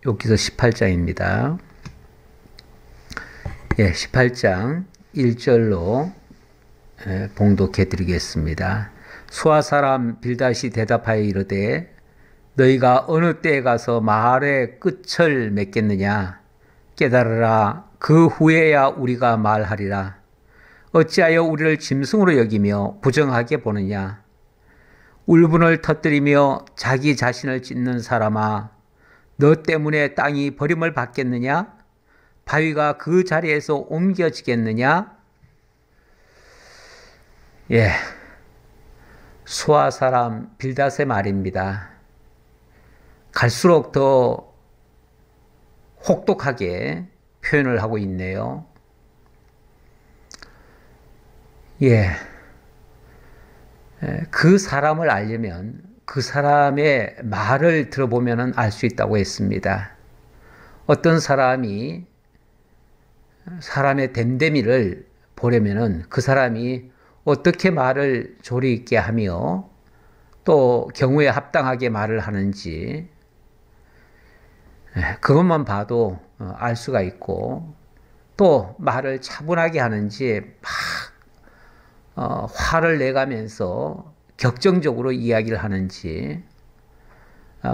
욥기서 18장입니다. 18장 1절로 봉독해 드리겠습니다. 수아 사람 빌닷이 대답하여 이르되 너희가 어느 때에 가서 말의 끝을 맺겠느냐? 깨달으라. 그 후에야 우리가 말하리라. 어찌하여 우리를 짐승으로 여기며 부정하게 보느냐? 울분을 터뜨리며 자기 자신을 찢는 사람아, 너 때문에 땅이 버림을 받겠느냐? 바위가 그 자리에서 옮겨지겠느냐? 수아 사람 빌닷의 말입니다. 갈수록 더 혹독하게 표현을 하고 있네요. 그 사람을 알려면 그 사람의 말을 들어보면 알 수 있다고 했습니다. 어떤 사람이 사람의 됨됨이를 보려면 그 사람이 어떻게 말을 조리 있게 하며 또 경우에 합당하게 말을 하는지 그것만 봐도 알 수가 있고, 또 말을 차분하게 하는지 막 화를 내가면서 격정적으로 이야기를 하는지.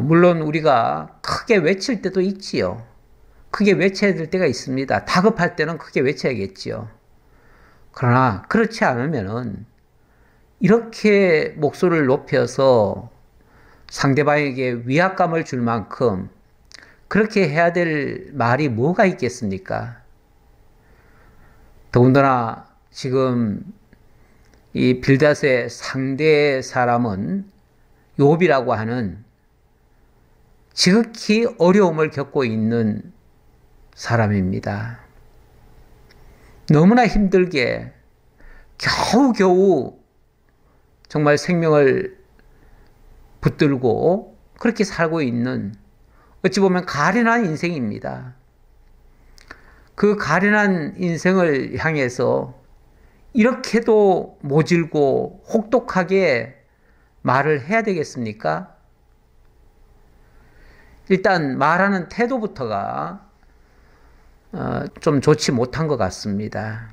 물론 우리가 크게 외칠 때도 있지요. 크게 외쳐야 될 때가 있습니다. 다급할 때는 크게 외쳐야겠지요. 그러나 그렇지 않으면은 이렇게 목소리를 높여서 상대방에게 위압감을 줄 만큼 그렇게 해야 될 말이 뭐가 있겠습니까? 더군다나 지금 이 빌닷의 상대 사람은 욥이라고 하는 지극히 어려움을 겪고 있는 사람입니다. 너무나 힘들게 겨우겨우 정말 생명을 붙들고 그렇게 살고 있는, 어찌 보면 가련한 인생입니다. 그 가련한 인생을 향해서 이렇게도 모질고 혹독하게 말을 해야 되겠습니까? 일단 말하는 태도부터가 좀 좋지 못한 것 같습니다.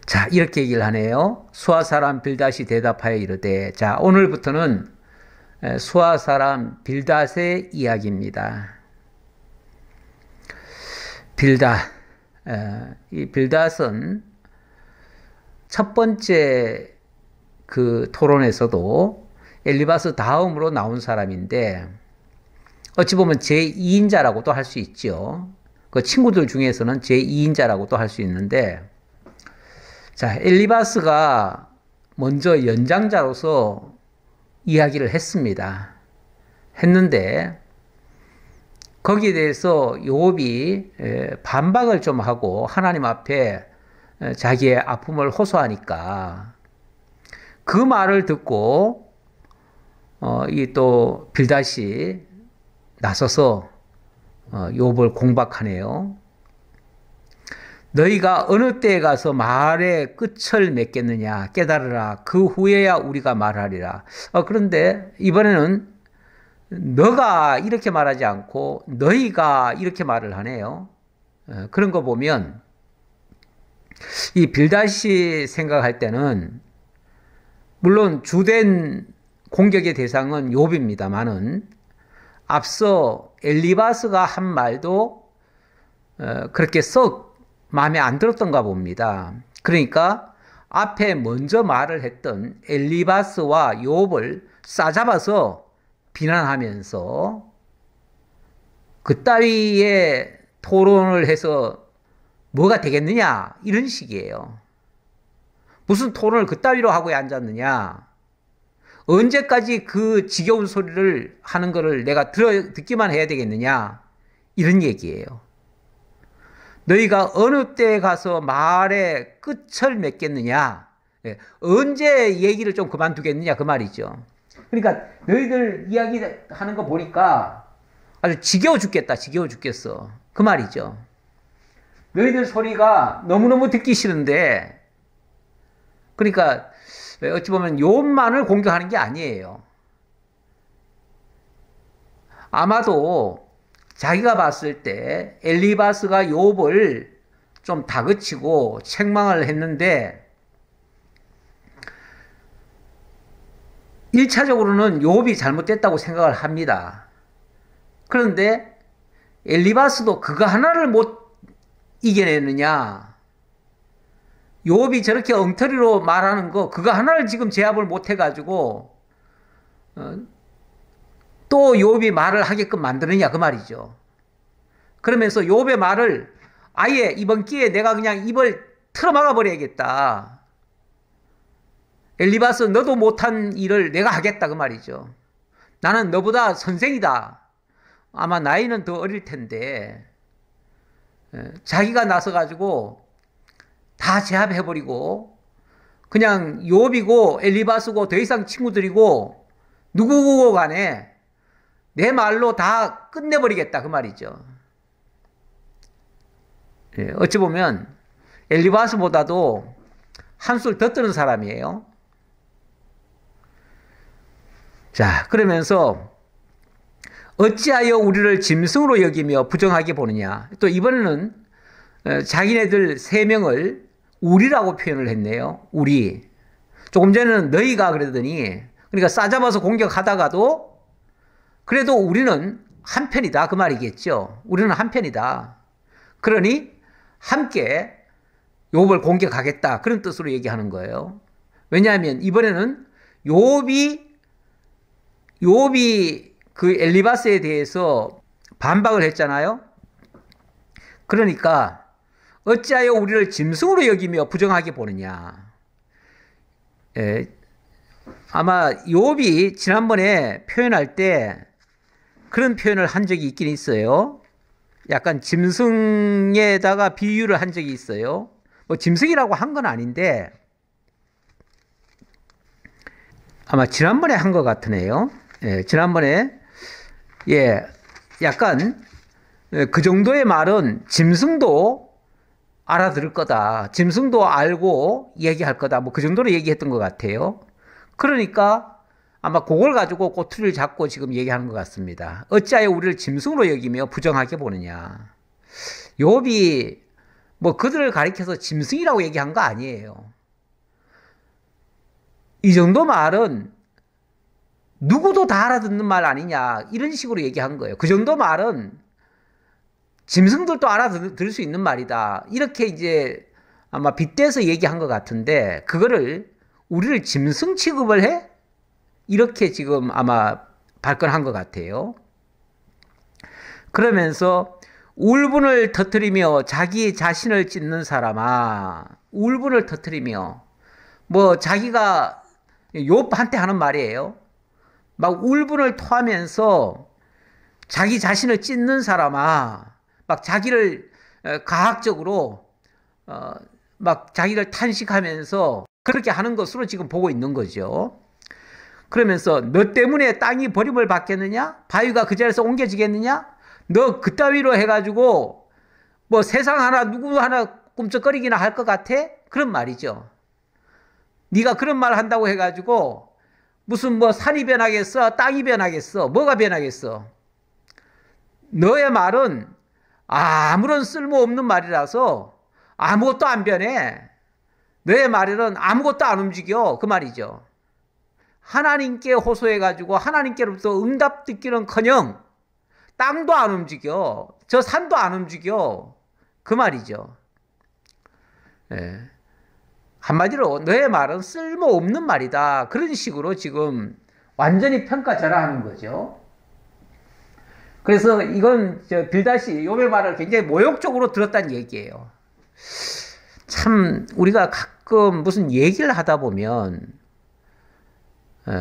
자, 이렇게 얘기를 하네요. 수아 사람 빌닷이 대답하여 이르되, 자, 오늘부터는 수아 사람 빌닷의 이야기입니다. 이 빌닷은 첫 번째 그 토론에서도 엘리바스 다음으로 나온 사람인데, 어찌 보면 제2인자라고도 할 수 있죠. 그 친구들 중에서는 제2인자라고도 할 수 있는데, 자, 엘리바스가 먼저 연장자로서 이야기를 했습니다. 했는데 거기에 대해서 욥이 반박을 좀 하고 하나님 앞에 자기의 아픔을 호소하니까 그 말을 듣고 이 또 빌닷이 나서서 욥을 공박하네요. 너희가 어느 때에 가서 말의 끝을 맺겠느냐? 깨달으라. 그 후에야 우리가 말하리라. 그런데 이번에는 너가 이렇게 말하지 않고 너희가 이렇게 말을 하네요. 그런 거 보면 이 빌닷이 생각할 때는 물론 주된 공격의 대상은 욥입니다만은 앞서 엘리바스가 한 말도 그렇게 썩 마음에 안 들었던가 봅니다. 그러니까 앞에 먼저 말을 했던 엘리바스와 욥을 싸잡아서 비난하면서 그따위의 토론을 해서 뭐가 되겠느냐, 이런 식이에요. 무슨 토론을 그따위로 하고 앉았느냐, 언제까지 그 지겨운 소리를 하는 거를 내가 듣기만 해야 되겠느냐, 이런 얘기예요. 너희가 어느 때에 가서 말의 끝을 맺겠느냐, 언제 얘기를 좀 그만두겠느냐, 그 말이죠. 그러니까 너희들 이야기하는 거 보니까 아주 지겨워 죽겠다, 지겨워 죽겠어, 그 말이죠. 너희들 소리가 너무너무 듣기 싫은데, 그러니까 어찌 보면 욥만을 공격하는 게 아니에요. 아마도 자기가 봤을 때 엘리바스가 욥을 좀 다그치고 책망을 했는데 1차적으로는 욥이 잘못됐다고 생각을 합니다. 그런데 엘리바스도 그거 하나를 못 이겨내느냐? 욥이 저렇게 엉터리로 말하는 거 그거 하나를 지금 제압을 못 해가지고 또 욥이 말을 하게끔 만드느냐 그 말이죠. 그러면서 욥의 말을 아예 이번 기회에 내가 그냥 입을 틀어막아 버려야겠다. 엘리바스 너도 못한 일을 내가 하겠다 그 말이죠. 나는 너보다 선생이다. 아마 나이는 더 어릴 텐데 자기가 나서가지고 다 제압해버리고 그냥 욥이고 엘리바스고 더 이상 친구들이고 누구고 간에 내 말로 다 끝내버리겠다 그 말이죠. 어찌 보면 엘리바스보다도 한술 더 뜨는 사람이에요. 자, 그러면서 어찌하여 우리를 짐승으로 여기며 부정하게 보느냐. 또 이번에는 자기네들 세 명을 우리라고 표현을 했네요. 우리. 조금 전에는 너희가 그러더니 그러니까 싸잡아서 공격하다가도 그래도 우리는 한편이다 그 말이겠죠. 우리는 한편이다. 그러니 함께 욥을 공격하겠다 그런 뜻으로 얘기하는 거예요. 왜냐하면 이번에는 욥이 그 엘리바스에 대해서 반박을 했잖아요. 그러니까 어찌하여 우리를 짐승으로 여기며 부정하게 보느냐. 아마 욥이 지난번에 표현할 때 그런 표현을 한 적이 있긴 있어요. 약간 짐승에다가 비유를 한 적이 있어요. 뭐 짐승이라고 한 건 아닌데 아마 지난번에 한 것 같으네요. 지난번에 약간 그 정도의 말은 짐승도 알아들을 거다. 짐승도 알고 얘기할 거다. 뭐 그 정도로 얘기했던 것 같아요. 그러니까 아마 그걸 가지고 꼬투리를 잡고 지금 얘기하는 것 같습니다. 어찌하여 우리를 짐승으로 여기며 부정하게 보느냐. 욥이 뭐 그들을 가리켜서 짐승이라고 얘기한 거 아니에요. 이 정도 말은 누구도 다 알아듣는 말 아니냐 이런 식으로 얘기한 거예요. 그 정도 말은 짐승들도 알아들을 수 있는 말이다. 이렇게 이제 아마 빗대서 얘기한 것 같은데 그거를 우리를 짐승 취급을 해? 이렇게 지금 아마 발끈한 것 같아요. 그러면서 울분을 터뜨리며 자기 자신을 찢는 사람아. 울분을 터뜨리며 뭐 자기가 욥한테 하는 말이에요. 막 울분을 토하면서 자기 자신을 찢는 사람아. 막 자기를 가학적으로 막 자기를 탄식하면서 그렇게 하는 것으로 지금 보고 있는 거죠. 그러면서 너 때문에 땅이 버림을 받겠느냐? 바위가 그 자리에서 옮겨지겠느냐? 너 그따위로 해가지고 뭐 세상 하나 누구 하나 꿈쩍거리기나 할 것 같아? 그런 말이죠. 네가 그런 말 한다고 해가지고 무슨 뭐 산이 변하겠어? 땅이 변하겠어? 뭐가 변하겠어? 너의 말은 아무런 쓸모없는 말이라서 아무것도 안 변해. 너의 말에는 아무것도 안 움직여. 그 말이죠. 하나님께 호소해가지고 하나님께로부터 응답 듣기는커녕 땅도 안 움직여. 저 산도 안 움직여. 그 말이죠. 한마디로 너의 말은 쓸모없는 말이다. 그런 식으로 지금 완전히 평가절하하는 거죠. 그래서 이건 빌닷이 욥의 말을 굉장히 모욕적으로 들었다는 얘기예요. 참 우리가 가끔 무슨 얘기를 하다 보면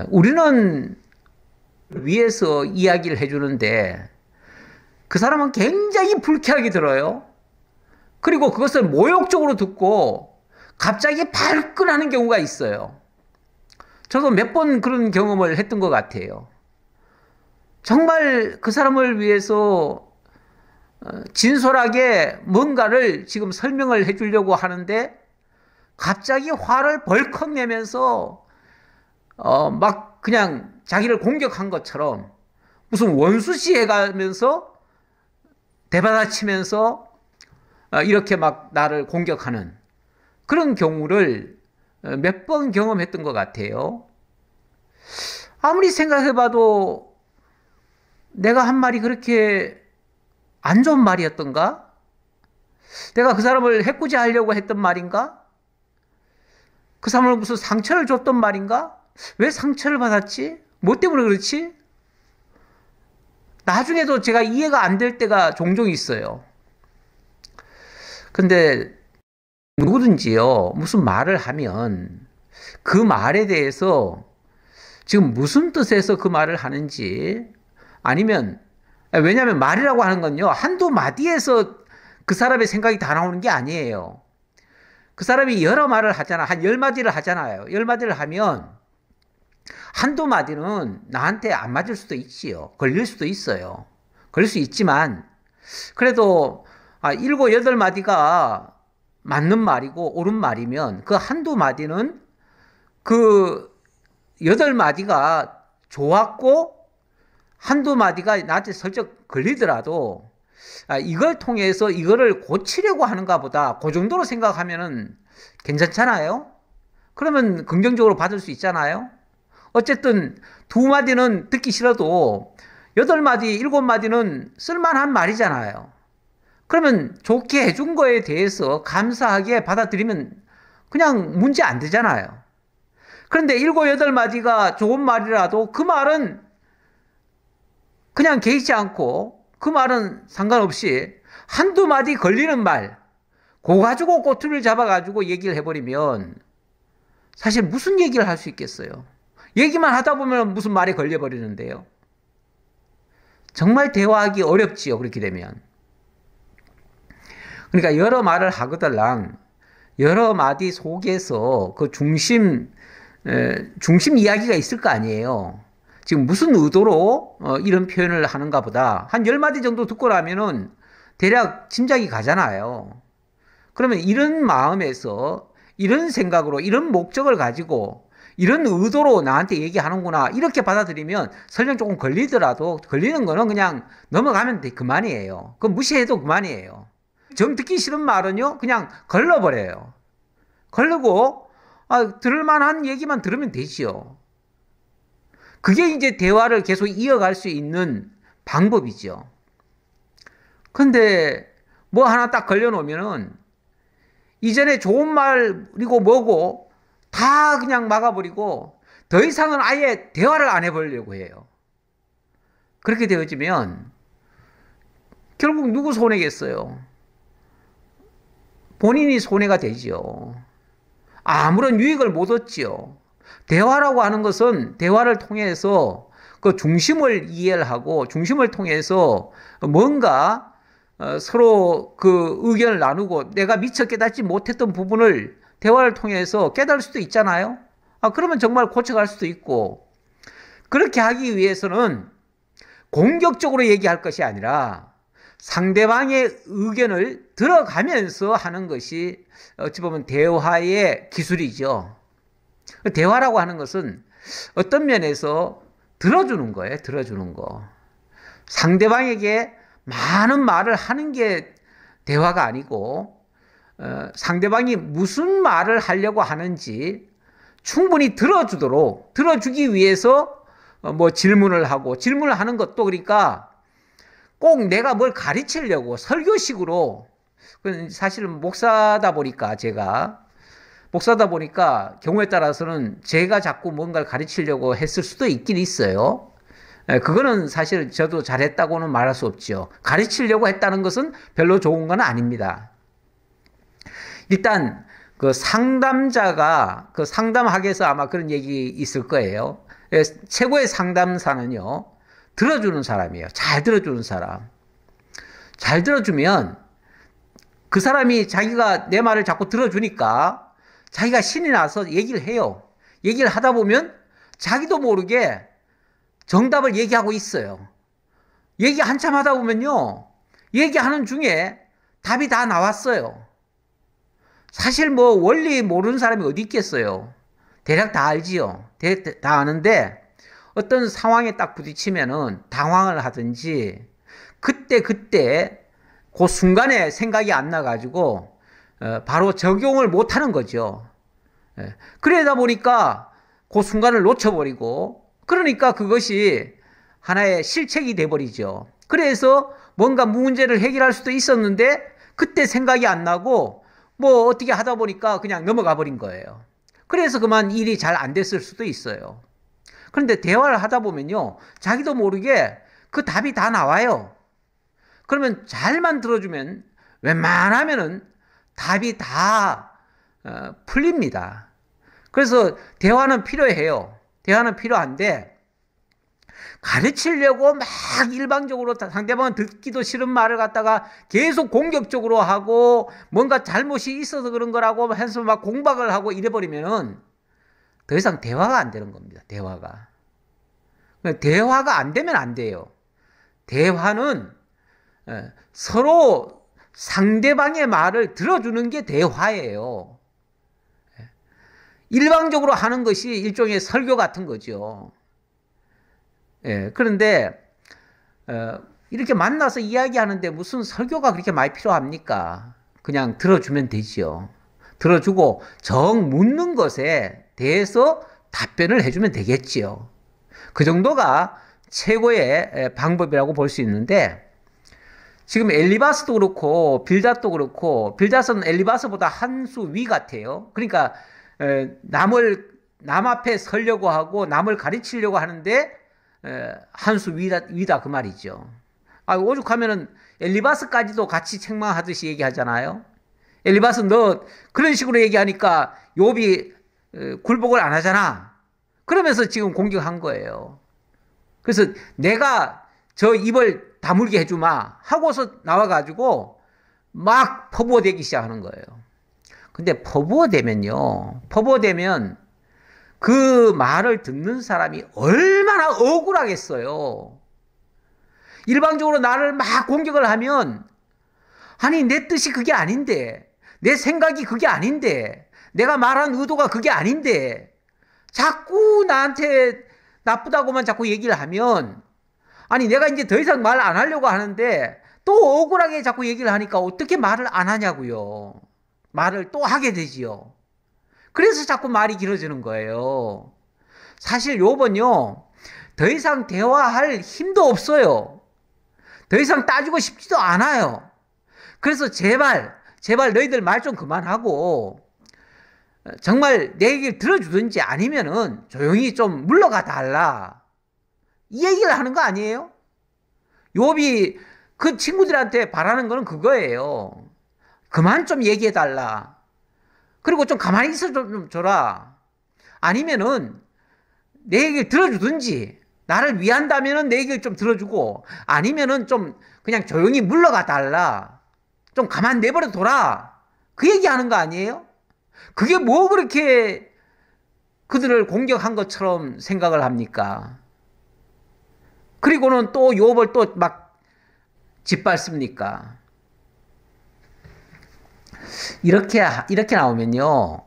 우리는 위에서 이야기를 해주는데 그 사람은 굉장히 불쾌하게 들어요. 그리고 그것을 모욕적으로 듣고 갑자기 발끈하는 경우가 있어요. 저도 몇 번 그런 경험을 했던 것 같아요. 정말 그 사람을 위해서 진솔하게 뭔가를 지금 설명을 해주려고 하는데 갑자기 화를 벌컥 내면서 막 그냥 자기를 공격한 것처럼 무슨 원수시 해가면서 대받아치면서 이렇게 막 나를 공격하는 그런 경우를 몇 번 경험했던 것 같아요. 아무리 생각해봐도 내가 한 말이 그렇게 안 좋은 말이었던가? 내가 그 사람을 해코지 하려고 했던 말인가? 그 사람을 무슨 상처를 줬던 말인가? 왜 상처를 받았지? 뭐 때문에 그렇지? 나중에도 제가 이해가 안 될 때가 종종 있어요. 근데 누구든지요, 무슨 말을 하면 그 말에 대해서 지금 무슨 뜻에서 그 말을 하는지 아니면, 왜냐하면 말이라고 하는 건요, 한두 마디에서 그 사람의 생각이 다 나오는 게 아니에요. 그 사람이 여러 말을 하잖아. 한 10마디를 하잖아요. 10마디를 하면 한두 마디는 나한테 안 맞을 수도 있지요. 걸릴 수도 있어요. 걸릴 수 있지만 그래도 7, 8마디가 맞는 말이고 옳은 말이면 그 한두 마디는 그 8마디가 좋았고 한두 마디가 나한테 슬쩍 걸리더라도 이걸 통해서 이거를 고치려고 하는가 보다. 그 정도로 생각하면은 괜찮잖아요. 그러면 긍정적으로 받을 수 있잖아요. 어쨌든 2마디는 듣기 싫어도 8마디, 7마디는 쓸만한 말이잖아요. 그러면 좋게 해준 거에 대해서 감사하게 받아들이면 그냥 문제 안 되잖아요. 그런데 7, 8마디가 좋은 말이라도 그 말은 그냥 개의치 않고 그 말은 상관없이 한두 마디 걸리는 말, 그거 가지고 꼬투리를 잡아가지고 얘기를 해버리면 사실 무슨 얘기를 할 수 있겠어요? 얘기만 하다 보면 무슨 말이 걸려버리는데요. 정말 대화하기 어렵지요, 그렇게 되면. 그러니까 여러 말을 하거들랑 여러 마디 속에서 그 중심 이야기가 있을 거 아니에요. 지금 무슨 의도로 이런 표현을 하는가 보다. 한 10마디 정도 듣고 나면은 대략 짐작이 가잖아요. 그러면 이런 마음에서 이런 생각으로 이런 목적을 가지고 이런 의도로 나한테 얘기하는구나 이렇게 받아들이면 설령 조금 걸리더라도 걸리는 거는 그냥 넘어가면 그만이에요. 그럼 무시해도 그만이에요. 정 듣기 싫은 말은요 그냥 걸러버려요. 걸르고 들을 만한 얘기만 들으면 되지요. 그게 이제 대화를 계속 이어갈 수 있는 방법이죠. 근데 뭐 하나 딱 걸려놓으면은 이전에 좋은 말이고 뭐고 다 그냥 막아버리고 더 이상은 아예 대화를 안 해보려고 해요. 그렇게 되어지면 결국 누구 손해겠어요? 본인이 손해가 되지요. 아무런 유익을 못 얻지요. 대화라고 하는 것은 대화를 통해서 그 중심을 이해를 하고 중심을 통해서 뭔가 서로 그 의견을 나누고 내가 미처 깨닫지 못했던 부분을 대화를 통해서 깨달을 수도 있잖아요. 그러면 정말 고쳐갈 수도 있고, 그렇게 하기 위해서는 공격적으로 얘기할 것이 아니라 상대방의 의견을 들어가면서 하는 것이 어찌 보면 대화의 기술이죠. 대화라고 하는 것은 어떤 면에서 들어주는 거예요. 들어주는 거. 상대방에게 많은 말을 하는 게 대화가 아니고 상대방이 무슨 말을 하려고 하는지 충분히 들어주기 위해서 뭐 질문을 하고, 질문을 하는 것도 그러니까 꼭 내가 뭘 가르치려고 설교식으로, 사실은 목사다 보니까 경우에 따라서는 제가 자꾸 뭔가를 가르치려고 했을 수도 있긴 있어요. 그거는 사실 저도 잘했다고는 말할 수 없죠. 가르치려고 했다는 것은 별로 좋은 건 아닙니다. 일단 그 상담자가 그 상담학에서 아마 그런 얘기 있을 거예요. 최고의 상담사는요, 들어주는 사람이에요. 잘 들어주는 사람. 잘 들어주면 그 사람이 자기가 내 말을 자꾸 들어주니까 자기가 신이 나서 얘기를 해요. 얘기를 하다 보면 자기도 모르게 정답을 얘기하고 있어요. 얘기 한참 하다 보면요, 얘기하는 중에 답이 다 나왔어요. 사실 뭐 원리 모르는 사람이 어디 있겠어요. 대략 다 알지요. 다 아는데 어떤 상황에 딱 부딪히면은 당황을 하든지 그때 그 순간에 생각이 안 나가지고 바로 적용을 못 하는 거죠. 그러다 보니까 그 순간을 놓쳐버리고 그러니까 그것이 하나의 실책이 돼버리죠. 그래서 뭔가 문제를 해결할 수도 있었는데 그때 생각이 안 나고 뭐 어떻게 하다 보니까 그냥 넘어가 버린 거예요. 그래서 그만 일이 잘 안 됐을 수도 있어요. 그런데 대화를 하다 보면요, 자기도 모르게 그 답이 다 나와요. 그러면 잘만 들어주면 웬만하면은 답이 다 풀립니다. 그래서 대화는 필요해요. 대화는 필요한데 가르치려고 막 일방적으로 상대방은 듣기도 싫은 말을 갖다가 계속 공격적으로 하고 뭔가 잘못이 있어서 그런 거라고 해서 막 공박을 하고 이래버리면은 더 이상 대화가 안 되는 겁니다. 대화가 안 되면 안 돼요. 대화는 서로 상대방의 말을 들어주는 게 대화예요. 일방적으로 하는 것이 일종의 설교 같은 거죠. 그런데 이렇게 만나서 이야기하는데 무슨 설교가 그렇게 많이 필요합니까? 그냥 들어주면 되지요. 들어주고 정 묻는 것에 대해서 답변을 해주면 되겠지요. 그 정도가 최고의 방법이라고 볼 수 있는데 지금 엘리바스도 그렇고 빌닷도 그렇고 빌닷은 엘리바스보다 한 수 위 같아요. 그러니까 남 앞에 서려고 하고 남을 가르치려고 하는데 한 수 위다 그 말이죠. 오죽하면은 엘리바스까지도 같이 책망하듯이 얘기하잖아요. 엘리바스 너 그런 식으로 얘기하니까 욥이 굴복을 안 하잖아. 그러면서 지금 공격한 거예요. 그래서 내가 저 입을 다물게 해주마 하고서 나와가지고 막 퍼부어대기 시작하는 거예요. 근데 퍼부어대면 그 말을 듣는 사람이 얼마나 억울하겠어요. 일방적으로 나를 막 공격을 하면 아니 내 뜻이 그게 아닌데 내 생각이 그게 아닌데 내가 말한 의도가 그게 아닌데 자꾸 나한테 나쁘다고만 자꾸 얘기를 하면 아니 내가 이제 더 이상 말 안 하려고 하는데 또 억울하게 자꾸 얘기를 하니까 어떻게 말을 안 하냐고요. 말을 또 하게 되지요. 그래서 자꾸 말이 길어지는 거예요. 사실 욥은요, 더 이상 대화할 힘도 없어요. 더 이상 따지고 싶지도 않아요. 그래서 제발 너희들 말 좀 그만하고 정말 내 얘기를 들어주든지 아니면은 조용히 좀 물러가 달라. 이 얘기를 하는 거 아니에요? 욥이 그 친구들한테 바라는 거는 그거예요. 그만 좀 얘기해 달라. 그리고 좀 가만히 있어 좀 줘라. 아니면은 내 얘기를 들어주든지 나를 위한다면은 내 얘기를 좀 들어주고 아니면은 좀 그냥 조용히 물러가 달라. 좀 가만 내버려 둬라. 그 얘기하는 거 아니에요? 그게 뭐 그렇게 그들을 공격한 것처럼 생각을 합니까? 그리고는 또 욥을 또 막 짓밟습니까? 이렇게 나오면요.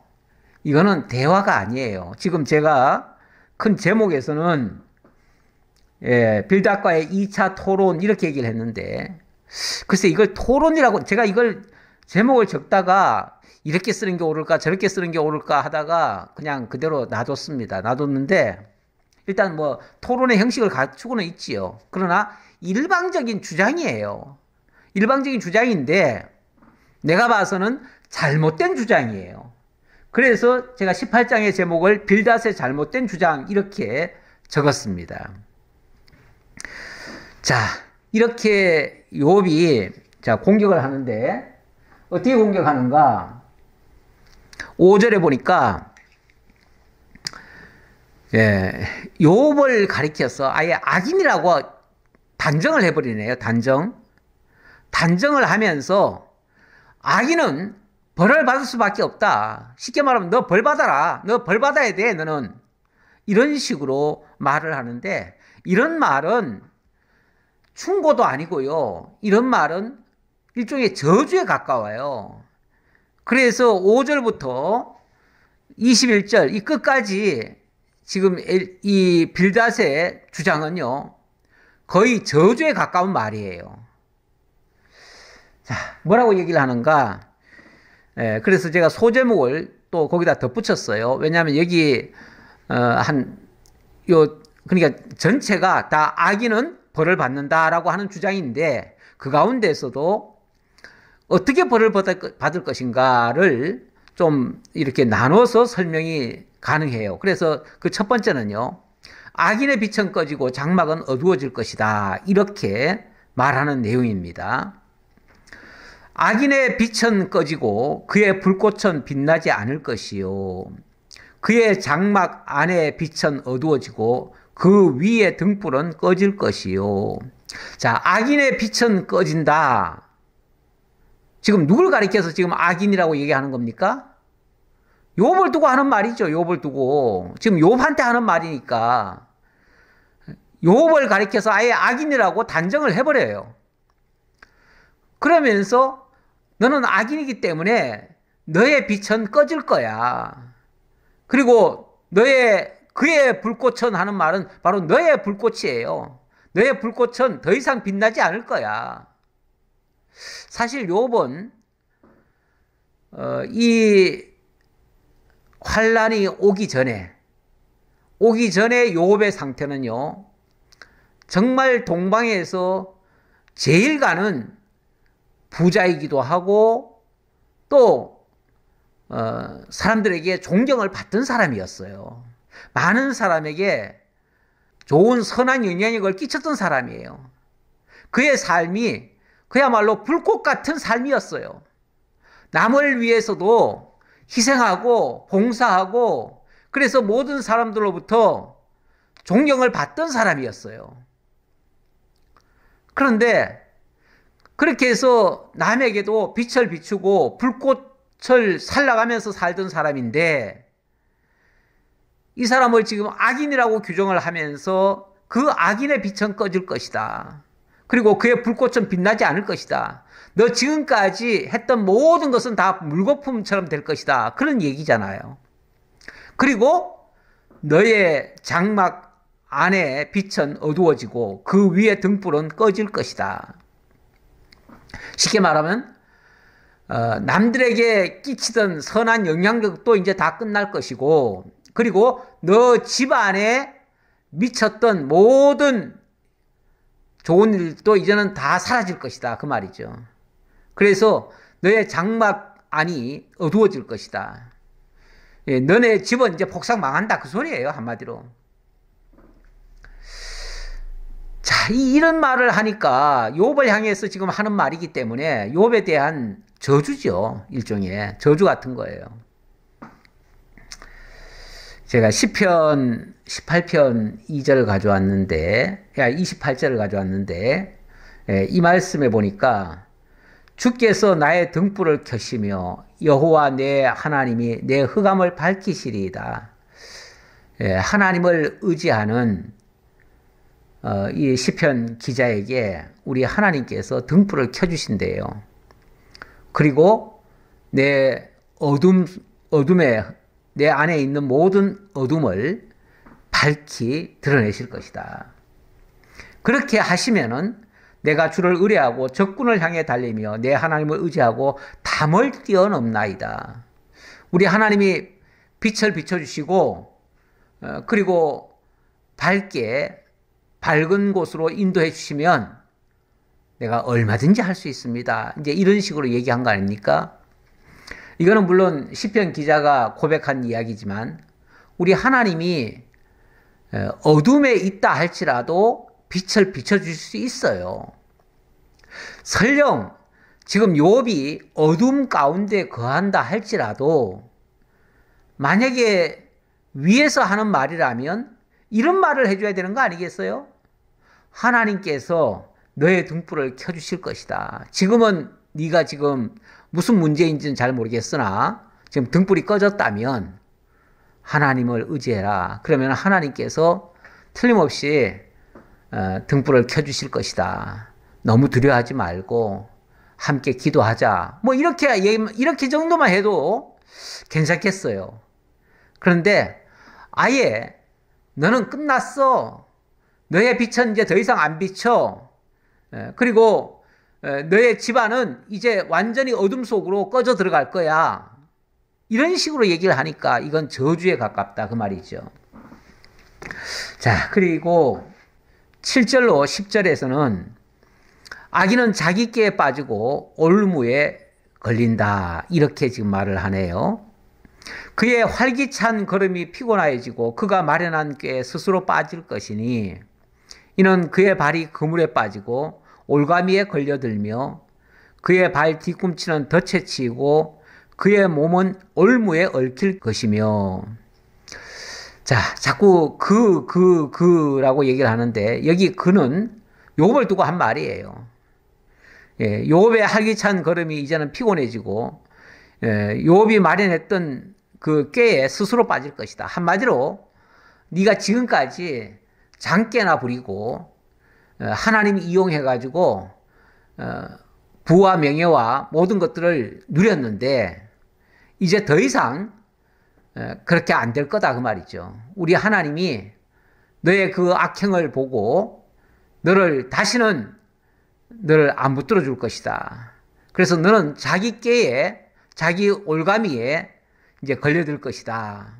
이거는 대화가 아니에요. 지금 제가 큰 제목에서는 빌닷과의 2차 토론 이렇게 얘기를 했는데 글쎄 이걸 토론이라고 제가 이걸 제목을 적다가 이렇게 쓰는 게 옳을까 저렇게 쓰는 게 옳을까 하다가 그냥 그대로 놔뒀는데 일단 뭐 토론의 형식을 갖추고는 있지요. 그러나 일방적인 주장이에요. 일방적인 주장인데 내가 봐서는 잘못된 주장이에요. 그래서 제가 18장의 제목을 빌닷의 잘못된 주장 이렇게 적었습니다. 자, 이렇게 욥이 공격을 하는데 어떻게 공격하는가? 5절에 보니까 욥을 가리켜서 아예 악인이라고 단정을 해버리네요. 단정을 하면서 악인은 벌을 받을 수밖에 없다. 쉽게 말하면 너 벌 받아라. 너 벌 받아야 돼. 너는. 이런 식으로 말을 하는데 이런 말은 충고도 아니고요. 이런 말은 일종의 저주에 가까워요. 그래서 5절부터 21절 이 끝까지 지금 이 빌닷의 주장은요, 거의 저주에 가까운 말이에요. 자, 뭐라고 얘기를 하는가? 그래서 제가 소제목을 또 거기다 덧붙였어요. 왜냐하면 여기 그러니까 전체가 다 악인은 벌을 받는다라고 하는 주장인데, 그 가운데서도 어떻게 벌을 받을 것인가를 좀 이렇게 나눠서 설명이 가능해요. 그래서 그 첫 번째는요, 악인의 빛은 꺼지고 장막은 어두워질 것이다, 이렇게 말하는 내용입니다. 악인의 빛은 꺼지고 그의 불꽃은 빛나지 않을 것이요, 그의 장막 안의 빛은 어두워지고 그 위의 등불은 꺼질 것이요. 자, 악인의 빛은 꺼진다. 지금 누굴 가리켜서 지금 악인이라고 얘기하는 겁니까? 욥을 두고 하는 말이죠. 욥을 두고. 지금 욥한테 하는 말이니까 욥을 가리켜서 아예 악인이라고 단정을 해버려요. 그러면서 너는 악인이기 때문에 너의 빛은 꺼질 거야. 그리고 그의 불꽃은 하는 말은 바로 너의 불꽃이에요. 너의 불꽃은 더 이상 빛나지 않을 거야. 사실 욥은 이 환란이 오기 전에 욥의 상태는요, 정말 동방에서 제일 가는 부자이기도 하고 또 사람들에게 존경을 받던 사람이었어요. 많은 사람에게 좋은 선한 영향력을 끼쳤던 사람이에요. 그의 삶이 그야말로 불꽃 같은 삶이었어요. 남을 위해서도 희생하고 봉사하고, 그래서 모든 사람들로부터 존경을 받던 사람이었어요. 그런데 그렇게 해서 남에게도 빛을 비추고 불꽃을 살라가면서 살던 사람인데, 이 사람을 지금 악인이라고 규정을 하면서 그 악인의 빛은 꺼질 것이다. 그리고 그의 불꽃은 빛나지 않을 것이다. 너 지금까지 했던 모든 것은 다 물거품처럼 될 것이다. 그런 얘기잖아요. 그리고 너의 장막 안에 빛은 어두워지고 그 위에 등불은 꺼질 것이다. 쉽게 말하면 남들에게 끼치던 선한 영향력도 이제 다 끝날 것이고, 그리고 너 집안에 미쳤던 모든 좋은 일도 이제는 다 사라질 것이다, 그 말이죠. 그래서 너의 장막 안이 어두워질 것이다. 예, 너네 집은 이제 폭삭 망한다, 그 소리예요, 한마디로. 자, 이런 말을 하니까 욥을 향해서 지금 하는 말이기 때문에 욥에 대한 저주죠. 일종의 저주 같은 거예요. 제가 시편 18편 2절을 가져왔는데, 28절을 가져왔는데, 이 말씀에 보니까 주께서 나의 등불을 켜시며 여호와 내 하나님이 내 흑암을 밝히시리이다. 하나님을 의지하는 이 시편 기자에게 우리 하나님께서 등불을 켜주신대요. 그리고 내 어둠에 내 안에 있는 모든 어둠을 밝히 드러내실 것이다. 그렇게 하시면은 내가 주를 의뢰하고 적군을 향해 달리며 내 하나님을 의지하고 담을 뛰어넘나이다. 우리 하나님이 빛을 비춰주시고 그리고 밝은 곳으로 인도해 주시면 내가 얼마든지 할 수 있습니다. 이제 이런 식으로 얘기한 거 아닙니까? 이거는 물론 시편 기자가 고백한 이야기지만 우리 하나님이 어둠에 있다 할지라도 빛을 비춰줄 수 있어요. 설령 지금 욥이 어둠 가운데 거한다 할지라도 만약에 위에서 하는 말이라면 이런 말을 해줘야 되는 거 아니겠어요? 하나님께서 너의 등불을 켜주실 것이다. 지금은 네가 지금 무슨 문제인지는 잘 모르겠으나 지금 등불이 꺼졌다면 하나님을 의지해라. 그러면 하나님께서 틀림없이 등불을 켜주실 것이다. 너무 두려워하지 말고 함께 기도하자. 뭐 이렇게 정도만 해도 괜찮겠어요. 그런데 아예 너는 끝났어. 너의 빛은 이제 더 이상 안 비쳐. 그리고 너의 집안은 이제 완전히 어둠 속으로 꺼져 들어갈 거야. 이런 식으로 얘기를 하니까 이건 저주에 가깝다 그 말이죠. 자, 그리고 7절로 10절에서는 악인은 자기 깨에 빠지고 올무에 걸린다. 이렇게 지금 말을 하네요. 그의 활기찬 걸음이 피곤하여지고 그가 마련한 꾀에 스스로 빠질 것이니 이는 그의 발이 그물에 빠지고 올가미에 걸려들며 그의 발 뒤꿈치는 덫에 치이고 그의 몸은 올무에 얽힐 것이며. 자, 자꾸 그라고 얘기를 하는데 여기 그는 욥을 두고 한 말이에요. 예, 욥의 활기찬 걸음이 이제는 피곤해지고 욥이 마련했던 그 꾀에 스스로 빠질 것이다. 한마디로 네가 지금까지 장깨나 부리고 하나님 이용해가지고 부와 명예와 모든 것들을 누렸는데 이제 더 이상 그렇게 안 될 거다 그 말이죠. 우리 하나님이 너의 그 악행을 보고 다시는 너를 안 붙들어 줄 것이다. 그래서 너는 자기 깨에 자기 올가미에 이제 걸려들 것이다.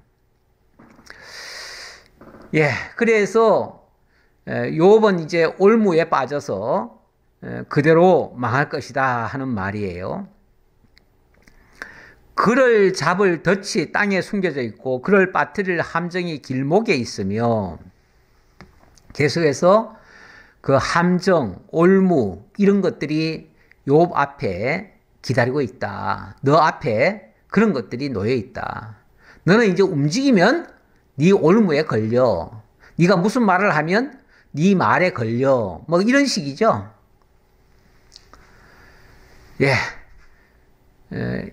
예, 그래서 욥은 이제 올무에 빠져서 그대로 망할 것이다 하는 말이에요. 그를 잡을 덫이 땅에 숨겨져 있고 그를 빠뜨릴 함정이 길목에 있으며, 계속해서 그 함정, 올무 이런 것들이 욥 앞에 기다리고 있다. 너 앞에 그런 것들이 놓여 있다. 너는 이제 움직이면 네 올무에 걸려. 네가 무슨 말을 하면 네 말에 걸려. 뭐 이런 식이죠. 예.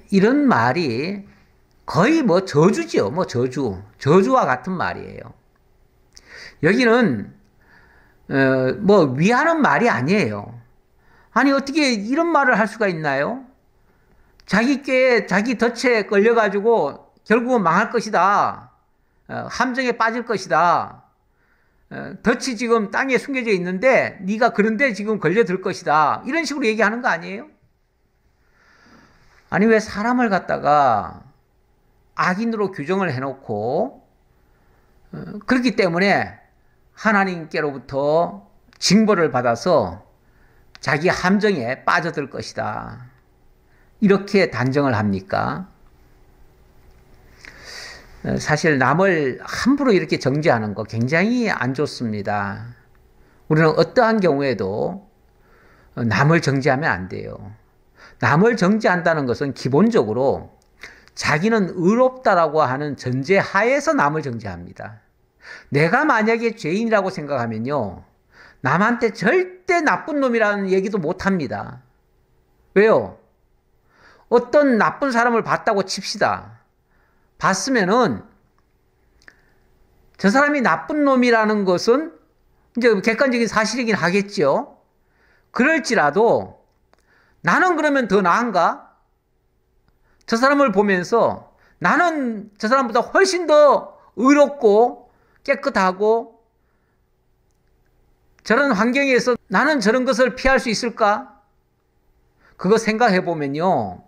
이런 말이 거의 뭐 저주지요. 뭐 저주와 같은 말이에요. 여기는 뭐 위하는 말이 아니에요. 아니 어떻게 이런 말을 할 수가 있나요? 자기 꾀에 자기 덫에 걸려가지고 결국은 망할 것이다. 함정에 빠질 것이다. 덫이 지금 땅에 숨겨져 있는데 네가 그런데 지금 걸려들 것이다. 이런 식으로 얘기하는 거 아니에요? 아니 왜 사람을 갖다가 악인으로 규정을 해놓고 그렇기 때문에 하나님께로부터 징벌을 받아서 자기 함정에 빠져들 것이다. 이렇게 단정을 합니까? 사실 남을 함부로 이렇게 정죄하는 거 굉장히 안 좋습니다. 우리는 어떠한 경우에도 남을 정죄하면 안 돼요. 남을 정죄한다는 것은 기본적으로 자기는 의롭다라고 하는 전제 하에서 남을 정죄합니다. 내가 만약에 죄인이라고 생각하면요, 남한테 절대 나쁜 놈이라는 얘기도 못 합니다. 왜요? 어떤 나쁜 사람을 봤다고 칩시다. 봤으면은 저 사람이 나쁜 놈이라는 것은 이제 객관적인 사실이긴 하겠죠. 그럴지라도 나는 그러면 더 나은가? 저 사람을 보면서 나는 저 사람보다 훨씬 더 의롭고 깨끗하고 저런 환경에서 나는 저런 것을 피할 수 있을까? 그거 생각해 보면요,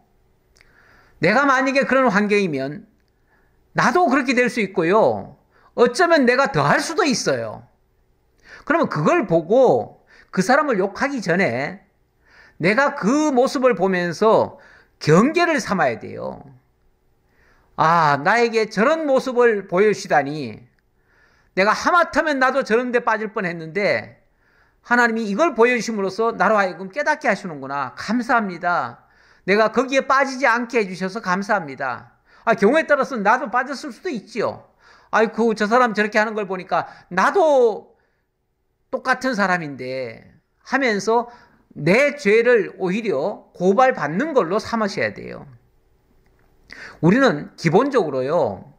내가 만약에 그런 환경이면 나도 그렇게 될 수 있고요, 어쩌면 내가 더 할 수도 있어요. 그러면 그걸 보고 그 사람을 욕하기 전에 내가 그 모습을 보면서 경계를 삼아야 돼요. 아, 나에게 저런 모습을 보여주시다니 내가 하마터면 나도 저런 데 빠질 뻔했는데 하나님이 이걸 보여주심으로써 나로 하여금 깨닫게 하시는구나. 감사합니다. 내가 거기에 빠지지 않게 해주셔서 감사합니다. 아, 경우에 따라서는 나도 빠졌을 수도 있지요. 아이고, 저 사람 저렇게 하는 걸 보니까 나도 똑같은 사람인데 하면서 내 죄를 오히려 고발받는 걸로 삼으셔야 돼요. 우리는 기본적으로요,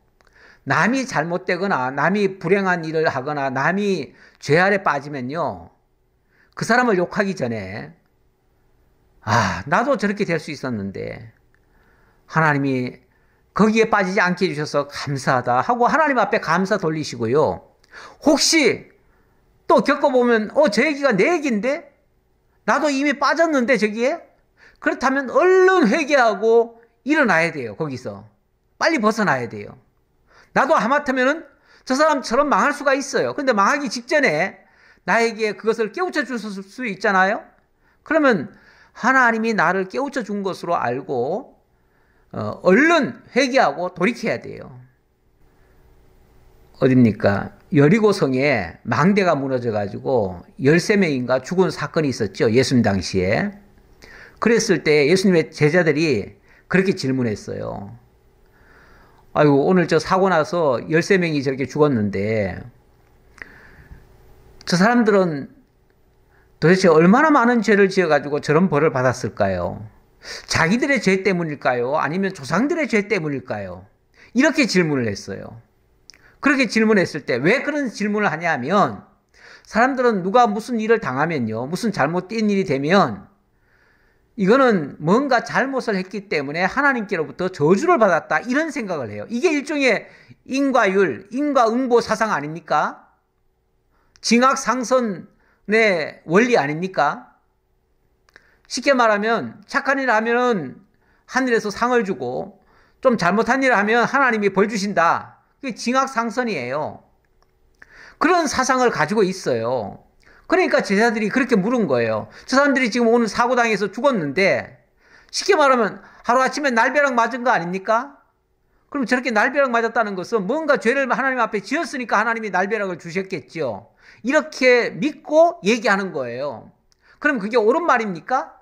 남이 잘못되거나 남이 불행한 일을 하거나 남이 죄 아래 빠지면요, 그 사람을 욕하기 전에 아, 나도 저렇게 될 수 있었는데 하나님이 거기에 빠지지 않게 해주셔서 감사하다 하고 하나님 앞에 감사 돌리시고요, 혹시 또 겪어보면 저 얘기가 내 얘기인데? 나도 이미 빠졌는데 저기에? 그렇다면 얼른 회개하고 일어나야 돼요. 거기서. 빨리 벗어나야 돼요. 나도 하마터면은 저 사람처럼 망할 수가 있어요. 근데 망하기 직전에 나에게 그것을 깨우쳐 줄 수 있잖아요. 그러면 하나님이 나를 깨우쳐 준 것으로 알고 얼른 회개하고 돌이켜야 돼요. 어딥니까? 여리고성에 망대가 무너져가지고 13명인가 죽은 사건이 있었죠. 예수님 당시에. 그랬을 때 예수님의 제자들이 그렇게 질문했어요. 아이고, 오늘 저 사고 나서 13명이 저렇게 죽었는데 저 사람들은 도대체 얼마나 많은 죄를 지어가지고 저런 벌을 받았을까요? 자기들의 죄 때문일까요? 아니면 조상들의 죄 때문일까요? 이렇게 질문을 했어요. 그렇게 질문했을 때 왜 그런 질문을 하냐면 사람들은 누가 무슨 일을 당하면요, 무슨 잘못된 일이 되면 이거는 뭔가 잘못을 했기 때문에 하나님께로부터 저주를 받았다 이런 생각을 해요. 이게 일종의 인과율, 인과응보 사상 아닙니까? 징악상선의 원리 아닙니까? 쉽게 말하면 착한 일을 하면 하늘에서 상을 주고 좀 잘못한 일을 하면 하나님이 벌 주신다. 그게 징악상선이에요. 그런 사상을 가지고 있어요. 그러니까 제자들이 그렇게 물은 거예요. 저 사람들이 지금 오늘 사고당해서 죽었는데 쉽게 말하면 하루아침에 날벼락 맞은 거 아닙니까? 그럼 저렇게 날벼락 맞았다는 것은 뭔가 죄를 하나님 앞에 지었으니까 하나님이 날벼락을 주셨겠죠. 이렇게 믿고 얘기하는 거예요. 그럼 그게 옳은 말입니까?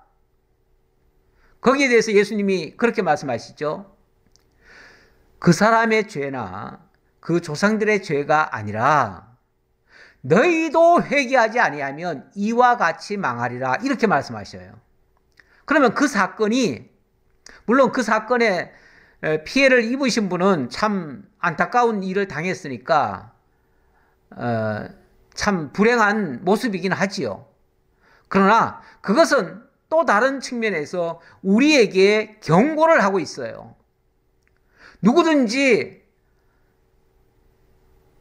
거기에 대해서 예수님이 그렇게 말씀하시죠. 그 사람의 죄나 그 조상들의 죄가 아니라 너희도 회개하지 아니하면 이와 같이 망하리라 이렇게 말씀하셔요. 그러면 그 사건이 물론 그 사건에 피해를 입으신 분은 참 안타까운 일을 당했으니까 참 불행한 모습이긴 하지요. 그러나 그것은 또 다른 측면에서 우리에게 경고를 하고 있어요. 누구든지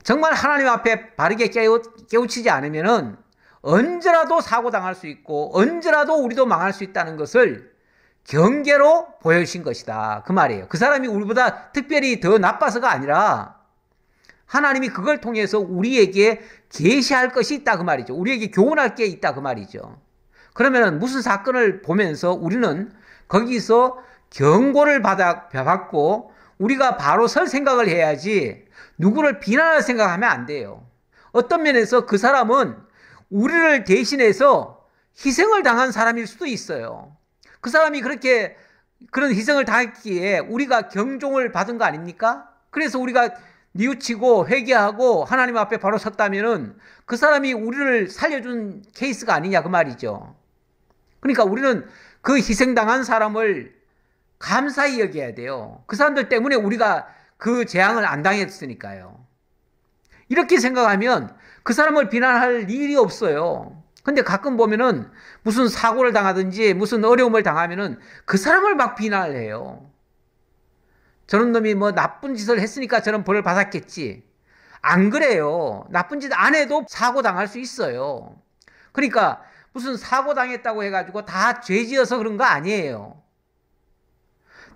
정말 하나님 앞에 바르게 깨우치지 않으면은 언제라도 사고당할 수 있고 언제라도 우리도 망할 수 있다는 것을 경계로 보여주신 것이다. 그 말이에요. 그 사람이 우리보다 특별히 더 나빠서가 아니라 하나님이 그걸 통해서 우리에게 계시할 것이 있다. 그 말이죠. 우리에게 교훈할 게 있다. 그 말이죠. 그러면 무슨 사건을 보면서 우리는 거기서 경고를 받고 우리가 바로 설 생각을 해야지 누구를 비난할 생각하면 안 돼요. 어떤 면에서 그 사람은 우리를 대신해서 희생을 당한 사람일 수도 있어요. 그 사람이 그렇게 그런 희생을 당했기에 우리가 경종을 받은 거 아닙니까? 그래서 우리가 뉘우치고 회개하고 하나님 앞에 바로 섰다면은 그 사람이 우리를 살려준 케이스가 아니냐 그 말이죠. 그러니까 우리는 그 희생당한 사람을 감사히 여겨야 돼요. 그 사람들 때문에 우리가 그 재앙을 안 당했으니까요. 이렇게 생각하면 그 사람을 비난할 일이 없어요. 근데 가끔 보면은 무슨 사고를 당하든지 무슨 어려움을 당하면은 그 사람을 막 비난을 해요. 저런 놈이 뭐 나쁜 짓을 했으니까 저런 벌을 받았겠지. 안 그래요. 나쁜 짓 안 해도 사고 당할 수 있어요. 그러니까 무슨 사고 당했다고 해가지고 다 죄 지어서 그런 거 아니에요.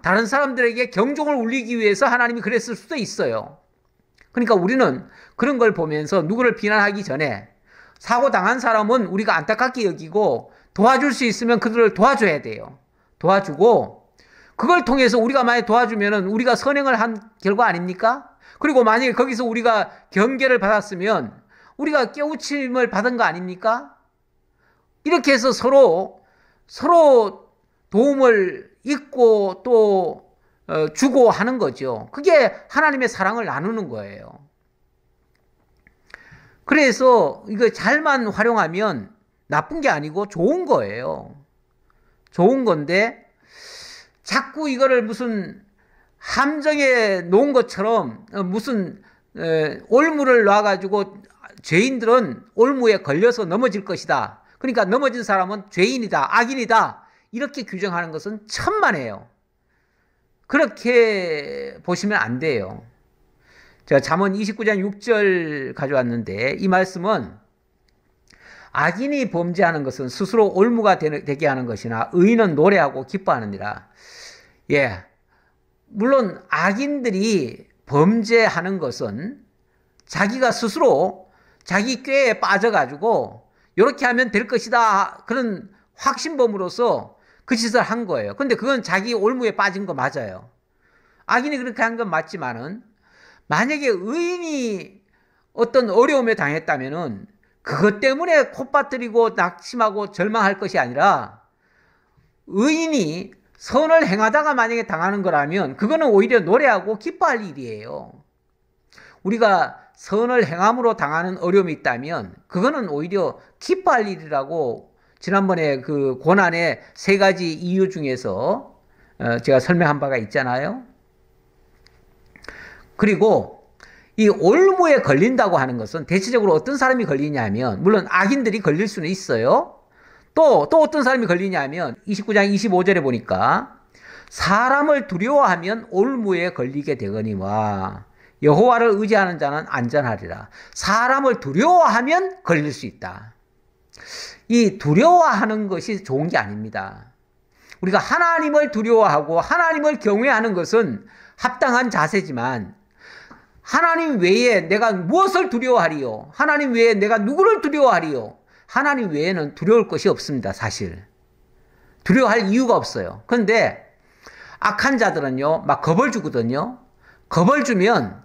다른 사람들에게 경종을 울리기 위해서 하나님이 그랬을 수도 있어요. 그러니까 우리는 그런 걸 보면서 누구를 비난하기 전에 사고 당한 사람은 우리가 안타깝게 여기고 도와줄 수 있으면 그들을 도와줘야 돼요. 도와주고 그걸 통해서 우리가 만약 도와주면은 우리가 선행을 한 결과 아닙니까? 그리고 만약에 거기서 우리가 경계를 받았으면 우리가 깨우침을 받은 거 아닙니까? 이렇게 해서 서로 도움을 잊고 또 주고 하는 거죠. 그게 하나님의 사랑을 나누는 거예요. 그래서 이거 잘만 활용하면 나쁜 게 아니고 좋은 거예요. 좋은 건데 자꾸 이거를 무슨 함정에 놓은 것처럼 무슨 올무를 놔가지고 죄인들은 올무에 걸려서 넘어질 것이다. 그러니까 넘어진 사람은 죄인이다, 악인이다. 이렇게 규정하는 것은 천만에요. 그렇게 보시면 안 돼요. 제가 잠언 29장 6절 가져왔는데 이 말씀은 악인이 범죄하는 것은 스스로 올무가 되게 하는 것이나 의인은 노래하고 기뻐하느니라. 예. 물론 악인들이 범죄하는 것은 자기가 스스로 자기 꾀에 빠져가지고 이렇게 하면 될 것이다. 그런 확신범으로서 그 짓을 한 거예요. 근데 그건 자기 올무에 빠진 거 맞아요. 악인이 그렇게 한 건 맞지만은 만약에 의인이 어떤 어려움에 당했다면은 그것 때문에 콧바뜨리고 낙심하고 절망할 것이 아니라 의인이 선을 행하다가 만약에 당하는 거라면 그거는 오히려 노래하고 기뻐할 일이에요. 우리가 선을 행함으로 당하는 어려움이 있다면 그거는 오히려 기뻐할 일이라고 지난번에 그 고난의 3가지 이유 중에서 제가 설명한 바가 있잖아요. 그리고 이 올무에 걸린다고 하는 것은 대체적으로 어떤 사람이 걸리냐면 물론 악인들이 걸릴 수는 있어요. 또 어떤 사람이 걸리냐면 29장 25절에 보니까 사람을 두려워하면 올무에 걸리게 되거니와 여호와를 의지하는 자는 안전하리라. 사람을 두려워하면 걸릴 수 있다. 이 두려워하는 것이 좋은 게 아닙니다. 우리가 하나님을 두려워하고 하나님을 경외하는 것은 합당한 자세지만 하나님 외에 내가 무엇을 두려워하리요? 하나님 외에 내가 누구를 두려워하리요? 하나님 외에는 두려울 것이 없습니다, 사실. 두려워할 이유가 없어요. 그런데 악한 자들은요, 막 겁을 주거든요. 겁을 주면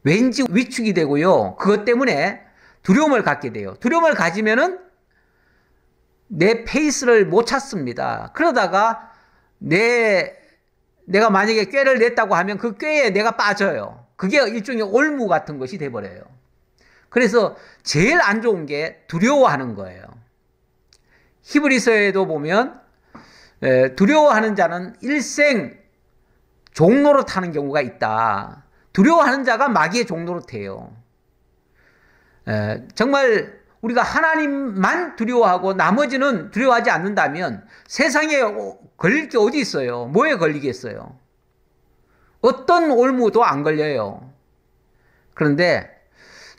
왠지 위축이 되고요. 그것 때문에 두려움을 갖게 돼요. 두려움을 가지면은 내 페이스를 못 찾습니다. 그러다가 내가 만약에 꾀를 냈다고 하면 그 꾀에 내가 빠져요. 그게 일종의 올무 같은 것이 돼버려요. 그래서 제일 안 좋은 게 두려워하는 거예요. 히브리서에도 보면 두려워하는 자는 일생 종로로 타는 경우가 있다. 두려워하는 자가 마귀의 종로로 태요. 정말 우리가 하나님만 두려워하고 나머지는 두려워하지 않는다면 세상에 걸릴 게 어디 있어요? 뭐에 걸리겠어요? 어떤 올무도 안 걸려요. 그런데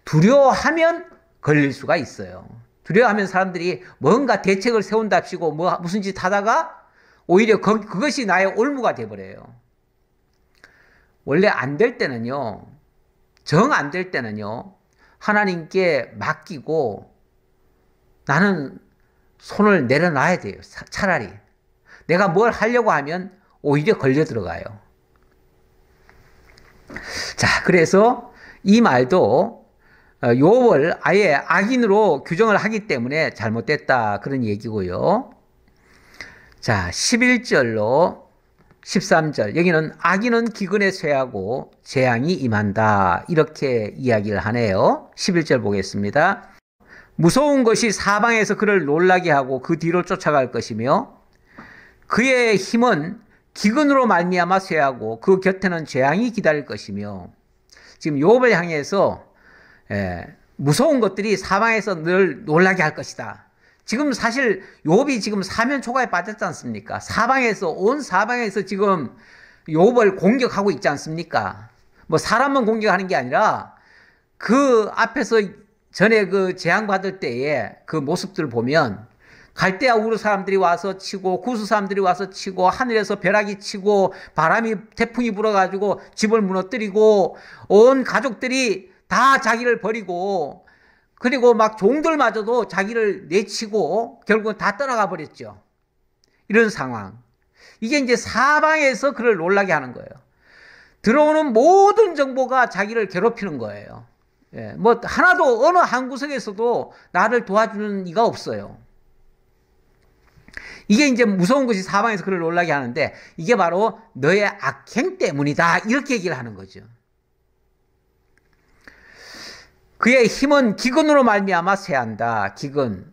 두려워하면 걸릴 수가 있어요. 두려워하면 사람들이 뭔가 대책을 세운답시고 무슨 짓 하다가 오히려 그것이 나의 올무가 돼버려요. 원래 안 될 때는요, 정 안 될 때는요, 하나님께 맡기고 나는 손을 내려놔야 돼요. 차라리. 내가 뭘 하려고 하면 오히려 걸려 들어가요. 자, 그래서 이 말도 욥을 아예 악인으로 규정을 하기 때문에 잘못됐다. 그런 얘기고요. 자, 11절로 13절. 여기는 악인은 기근에 쇠하고 재앙이 임한다. 이렇게 이야기를 하네요. 11절 보겠습니다. 무서운 것이 사방에서 그를 놀라게 하고 그 뒤로 쫓아갈 것이며 그의 힘은 기근으로 말미암아 쇠하고 그 곁에는 재앙이 기다릴 것이며 지금 욥을 향해서 무서운 것들이 사방에서 늘 놀라게 할 것이다. 지금 사실 욥이 지금 사면초가에 빠졌지 않습니까? 온 사방에서 지금 욥을 공격하고 있지 않습니까? 뭐 사람만 공격하는 게 아니라 그 앞에서 전에 그 재앙받을 때의 그 모습들을 보면 갈대아 우르 사람들이 와서 치고 구스 사람들이 와서 치고 하늘에서 벼락이 치고 바람이 태풍이 불어가지고 집을 무너뜨리고 온 가족들이 다 자기를 버리고 그리고 막 종들마저도 자기를 내치고 결국은 다 떠나가 버렸죠. 이런 상황. 이게 이제 사방에서 그를 놀라게 하는 거예요. 들어오는 모든 정보가 자기를 괴롭히는 거예요. 뭐 하나도 어느 한 구석에서도 나를 도와주는 이가 없어요. 이게 이제 무서운 것이 사방에서 그를 놀라게 하는데 이게 바로 너의 악행 때문이다. 이렇게 얘기를 하는 거죠. 그의 힘은 기근으로 말미암아 쇠한다. 기근.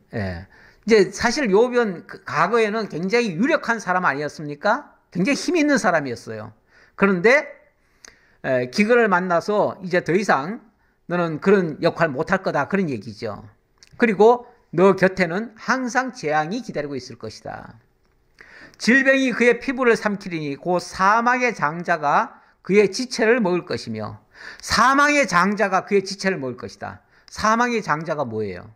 이제 사실 욥은 과거에는 굉장히 유력한 사람 아니었습니까? 굉장히 힘 있는 사람이었어요. 그런데 기근을 만나서 이제 더 이상 너는 그런 역할 못할 거다. 그런 얘기죠. 그리고 너 곁에는 항상 재앙이 기다리고 있을 것이다. 질병이 그의 피부를 삼키리니 곧 사막의 장자가 그의 지체를 먹을 것이며 사망의 장자가 그의 지체를 먹을 것이다. 사망의 장자가 뭐예요?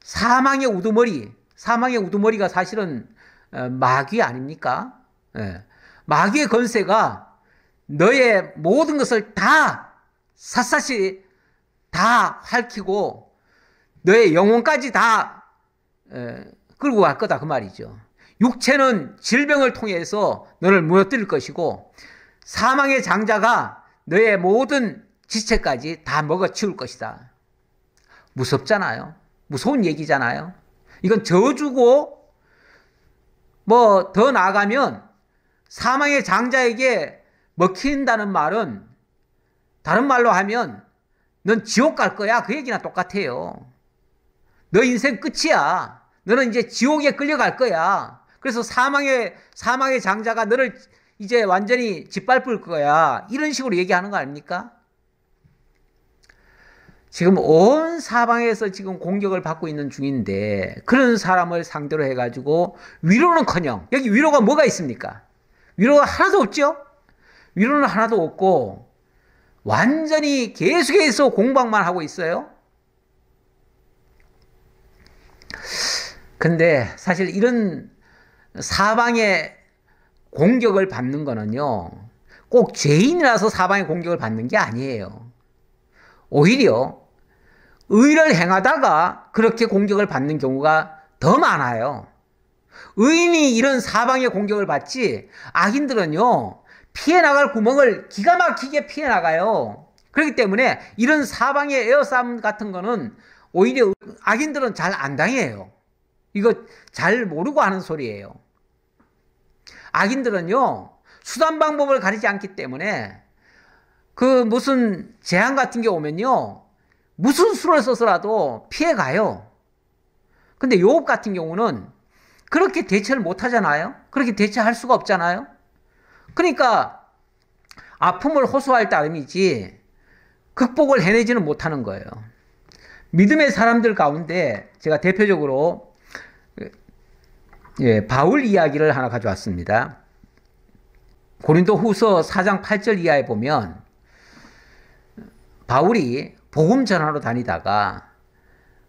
사망의 우두머리. 사망의 우두머리가 사실은 마귀 아닙니까? 예. 마귀의 권세가 너의 모든 것을 다 샅샅이 다 핥히고 너의 영혼까지 다 끌고 갈 거다 그 말이죠. 육체는 질병을 통해서 너를 무너뜨릴 것이고 사망의 장자가 너의 모든 지체까지 다 먹어치울 것이다. 무섭잖아요. 무서운 얘기잖아요. 이건 저주고 뭐 더 나아가면 사망의 장자에게 먹힌다는 말은 다른 말로 하면 넌 지옥 갈 거야. 그 얘기나 똑같아요. 너 인생 끝이야. 너는 이제 지옥에 끌려갈 거야. 그래서 사망의 장자가 너를 이제 완전히 짓밟을 거야. 이런 식으로 얘기하는 거 아닙니까? 지금 온 사방에서 지금 공격을 받고 있는 중인데 그런 사람을 상대로 해가지고 위로는커녕 여기 위로가 뭐가 있습니까? 위로가 하나도 없죠? 위로는 하나도 없고 완전히 계속해서 공방만 하고 있어요. 근데 사실 이런 사방의 공격을 받는 거는요, 꼭 죄인이라서 사방의 공격을 받는 게 아니에요. 오히려 의를 행하다가 그렇게 공격을 받는 경우가 더 많아요. 의인이 이런 사방의 공격을 받지 악인들은요, 피해 나갈 구멍을 기가 막히게 피해 나가요. 그렇기 때문에 이런 사방의 에어싸움 같은 거는 오히려 악인들은 잘 안 당해요. 이거 잘 모르고 하는 소리예요. 악인들은요, 수단 방법을 가리지 않기 때문에 그 무슨 재앙 같은 게 오면요, 무슨 수를 써서라도 피해 가요. 근데 욥 같은 경우는 그렇게 대처를 못 하잖아요. 그렇게 대처할 수가 없잖아요. 그러니까 아픔을 호소할 따름이지 극복을 해내지는 못하는 거예요. 믿음의 사람들 가운데 제가 대표적으로 바울 이야기를 하나 가져왔습니다. 고린도후서 4장 8절 이하에 보면 바울이 복음 전하러 다니다가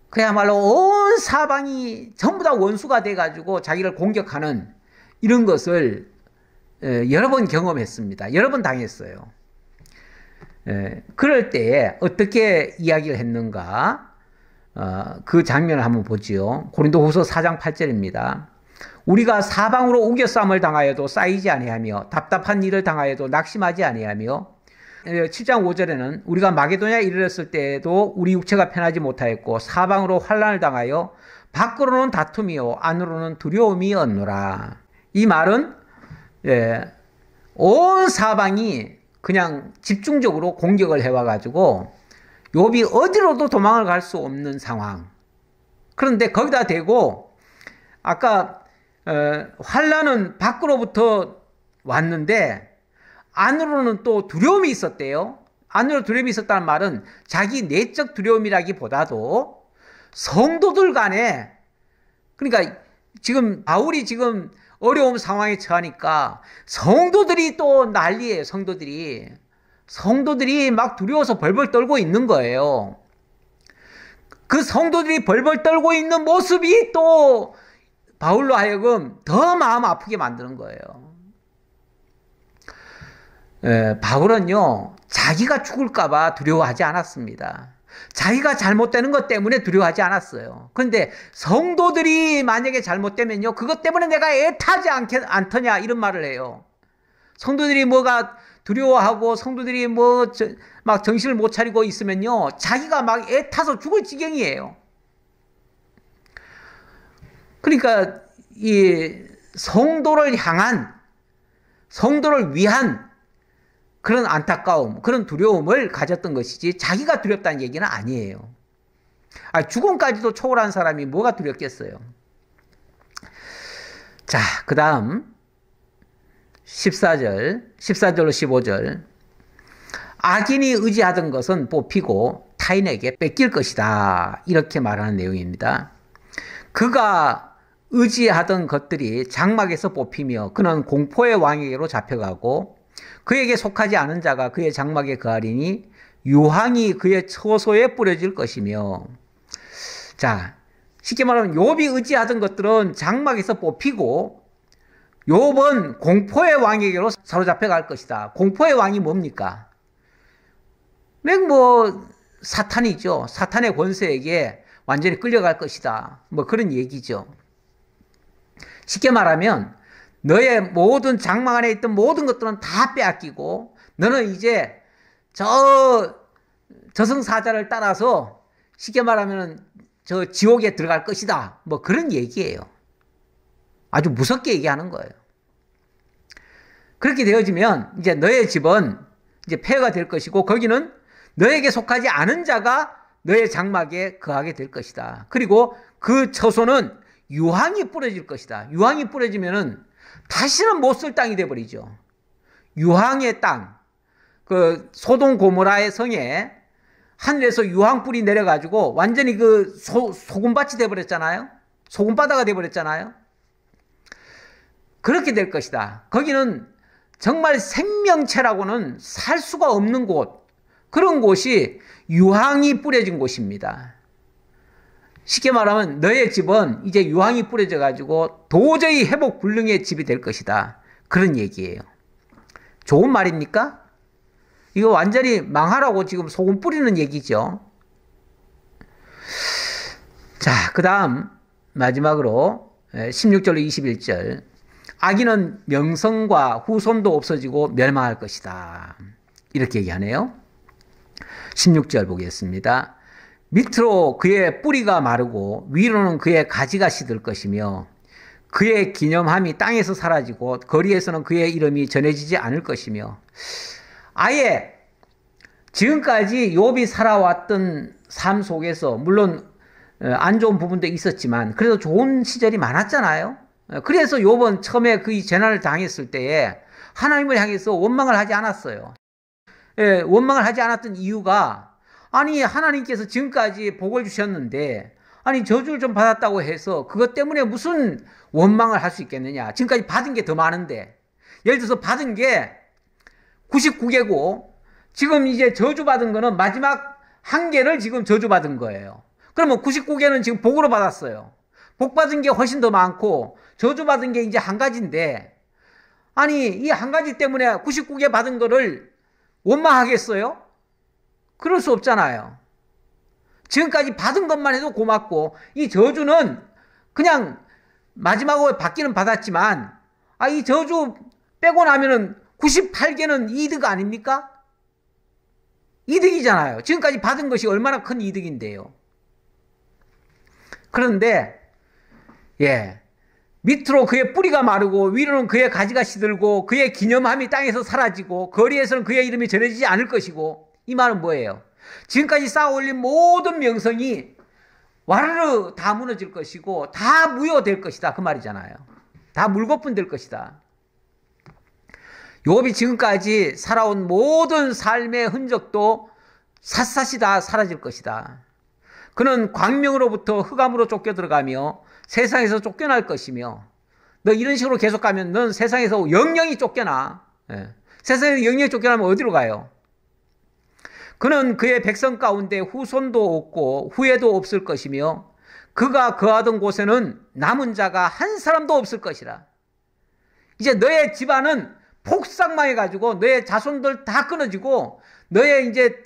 그야말로 온 사방이 전부 다 원수가 돼가지고 자기를 공격하는 이런 것을 여러 번 경험했습니다. 여러 번 당했어요. 그럴 때에 어떻게 이야기를 했는가? 그 장면을 한번 보지요. 고린도후서 4장 8절입니다. 우리가 사방으로 우겨싸움을 당하여도 쌓이지 아니하며 답답한 일을 당하여도 낙심하지 아니하며 7장 5절에는 우리가 마게도냐에 이르렀을 때에도 우리 육체가 편하지 못하였고 사방으로 환난을 당하여 밖으로는 다툼이요 안으로는 두려움이 없노라. 이 말은 온 사방이 그냥 집중적으로 공격을 해와가지고 욥이 어디로도 도망을 갈 수 없는 상황. 그런데 거기다 대고 아까 환난은 밖으로부터 왔는데 안으로는 또 두려움이 있었대요. 안으로 두려움이 있었다는 말은 자기 내적 두려움이라기보다도 성도들 간에, 그러니까 지금 바울이 지금 어려운 상황에 처하니까 성도들이 또 난리예요. 성도들이 막 두려워서 벌벌 떨고 있는 거예요. 그 성도들이 벌벌 떨고 있는 모습이 또 바울로 하여금 더 마음 아프게 만드는 거예요. 바울은요, 자기가 죽을까봐 두려워하지 않았습니다. 자기가 잘못되는 것 때문에 두려워하지 않았어요. 그런데 성도들이 만약에 잘못되면요, 그것 때문에 내가 애타지 않더냐 이런 말을 해요. 성도들이 뭐가 두려워하고 성도들이 막 정신을 못 차리고 있으면요, 자기가 막 애타서 죽을 지경이에요. 그러니까 이 성도를 향한, 성도를 위한 그런 안타까움, 그런 두려움을 가졌던 것이지 자기가 두렵다는 얘기는 아니에요. 죽음까지도 초월한 사람이 뭐가 두렵겠어요. 자, 그 다음 14절로 15절. 악인이 의지하던 것은 뽑히고 타인에게 뺏길 것이다. 이렇게 말하는 내용입니다. 그가 의지하던 것들이 장막에서 뽑히며 그는 공포의 왕에게로 잡혀가고 그에게 속하지 않은 자가 그의 장막에 거하리니 유황이 그의 처소에 뿌려질 것이며. 자, 쉽게 말하면 욥이 의지하던 것들은 장막에서 뽑히고 욥은 공포의 왕에게로 사로잡혀 갈 것이다. 공포의 왕이 뭡니까? 사탄이죠. 사탄의 권세에게 완전히 끌려갈 것이다. 그런 얘기죠. 쉽게 말하면 너의 모든 장막 안에 있던 모든 것들은 다 빼앗기고 너는 이제 저승사자를 따라서 쉽게 말하면 저 지옥에 들어갈 것이다. 그런 얘기예요. 아주 무섭게 얘기하는 거예요. 그렇게 되어지면 이제 너의 집은 이제 폐허가 될 것이고 거기는 너에게 속하지 않은 자가 너의 장막에 거하게 될 것이다. 그리고 그 처소는 유황이 뿌려질 것이다. 유황이 뿌려지면은 다시는 못 쓸 땅이 되어버리죠. 유황의 땅, 그 소돔 고모라의 성에 하늘에서 유황불이 내려가지고 완전히 그 소금밭이 되어버렸잖아요. 소금바다가 되어버렸잖아요. 그렇게 될 것이다. 거기는 정말 생명체라고는 살 수가 없는 곳, 그런 곳이 유황이 뿌려진 곳입니다. 쉽게 말하면 너의 집은 이제 유황이 뿌려져 가지고 도저히 회복 불능의 집이 될 것이다. 그런 얘기예요. 좋은 말입니까? 이거 완전히 망하라고 지금 소금 뿌리는 얘기죠. 자, 그 다음 마지막으로 16절로 21절. 악인은 명성과 후손도 없어지고 멸망할 것이다. 이렇게 얘기하네요. 16절 보겠습니다. 밑으로 그의 뿌리가 마르고 위로는 그의 가지가 시들 것이며 그의 기념함이 땅에서 사라지고 거리에서는 그의 이름이 전해지지 않을 것이며. 아예 지금까지 욥이 살아왔던 삶 속에서 물론 안 좋은 부분도 있었지만 그래도 좋은 시절이 많았잖아요. 그래서 욥은 처음에 그 재난을 당했을 때에 하나님을 향해서 원망을 하지 않았어요. 원망을 하지 않았던 이유가, 아니 하나님께서 지금까지 복을 주셨는데 아니 저주를 좀 받았다고 해서 그것 때문에 무슨 원망을 할 수 있겠느냐. 지금까지 받은 게 더 많은데, 예를 들어서 받은 게 99개고 지금 이제 저주받은 거는 마지막 한 개를 지금 저주받은 거예요. 그러면 99개는 지금 복으로 받았어요. 복 받은 게 훨씬 더 많고 저주받은 게 이제 한 가지인데, 아니 이 한 가지 때문에 99개 받은 거를 원망하겠어요? 그럴 수 없잖아요. 지금까지 받은 것만 해도 고맙고, 이 저주는 그냥 마지막으로 받기는 받았지만 이 저주 빼고 나면은 98개는 이득 아닙니까? 이득이잖아요. 지금까지 받은 것이 얼마나 큰 이득인데요. 그런데 밑으로 그의 뿌리가 마르고 위로는 그의 가지가 시들고 그의 기념함이 땅에서 사라지고 거리에서는 그의 이름이 전해지지 않을 것이고. 이 말은 뭐예요? 지금까지 쌓아 올린 모든 명성이 와르르 다 무너질 것이고 다 무효될 것이다. 그 말이잖아요. 다 물거품 될 것이다. 욥이 지금까지 살아온 모든 삶의 흔적도 샅샅이 다 사라질 것이다. 그는 광명으로부터 흑암으로 쫓겨 들어가며 세상에서 쫓겨날 것이며, 너 이런 식으로 계속 가면 넌 세상에서 영영이 쫓겨나. 세상에서 영영이 쫓겨나면 어디로 가요? 그는 그의 백성 가운데 후손도 없고 후예도 없을 것이며 그가 거하던 곳에는 남은 자가 한 사람도 없을 것이라. 이제 너의 집안은 폭삭망해가지고 너의 자손들 다 끊어지고 너의 이제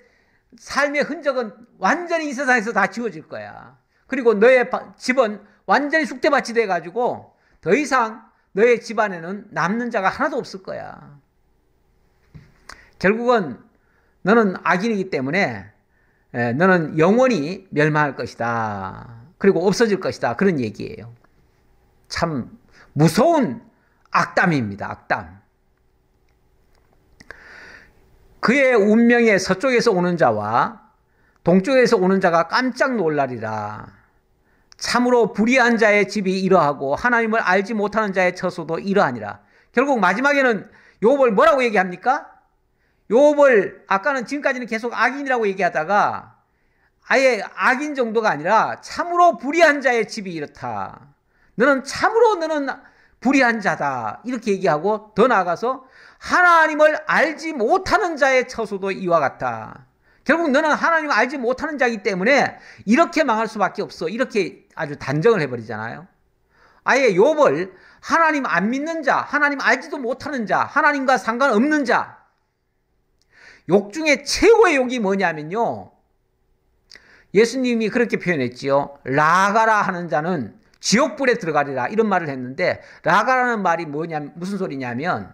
삶의 흔적은 완전히 이 세상에서 다 지워질 거야. 그리고 너의 집은 완전히 쑥대밭이 돼가지고 더 이상 너의 집안에는 남는 자가 하나도 없을 거야. 결국은 너는 악인이기 때문에 너는 영원히 멸망할 것이다. 그리고 없어질 것이다. 그런 얘기예요. 참 무서운 악담입니다. 악담. 그의 운명에 서쪽에서 오는 자와 동쪽에서 오는 자가 깜짝 놀라리라. 참으로 불의한 자의 집이 이러하고 하나님을 알지 못하는 자의 처소도 이러하니라. 결국 마지막에는 욥을 뭐라고 얘기합니까? 욥을 아까는 지금까지는 계속 악인이라고 얘기하다가 아예 악인 정도가 아니라 참으로 불의한 자의 집이 이렇다. 너는 참으로 불의한 자다 이렇게 얘기하고 더 나아가서 하나님을 알지 못하는 자의 처소도 이와 같다. 결국 너는 하나님을 알지 못하는 자이기 때문에 이렇게 망할 수밖에 없어. 이렇게 아주 단정을 해버리잖아요. 아예 욥을 하나님 안 믿는 자, 하나님 알지도 못하는 자, 하나님과 상관없는 자. 욕 중에 최고의 욕이 뭐냐면요. 예수님이 그렇게 표현했지요. 라가라 하는 자는 지옥불에 들어가리라 이런 말을 했는데 라가라는 말이 무슨 소리냐면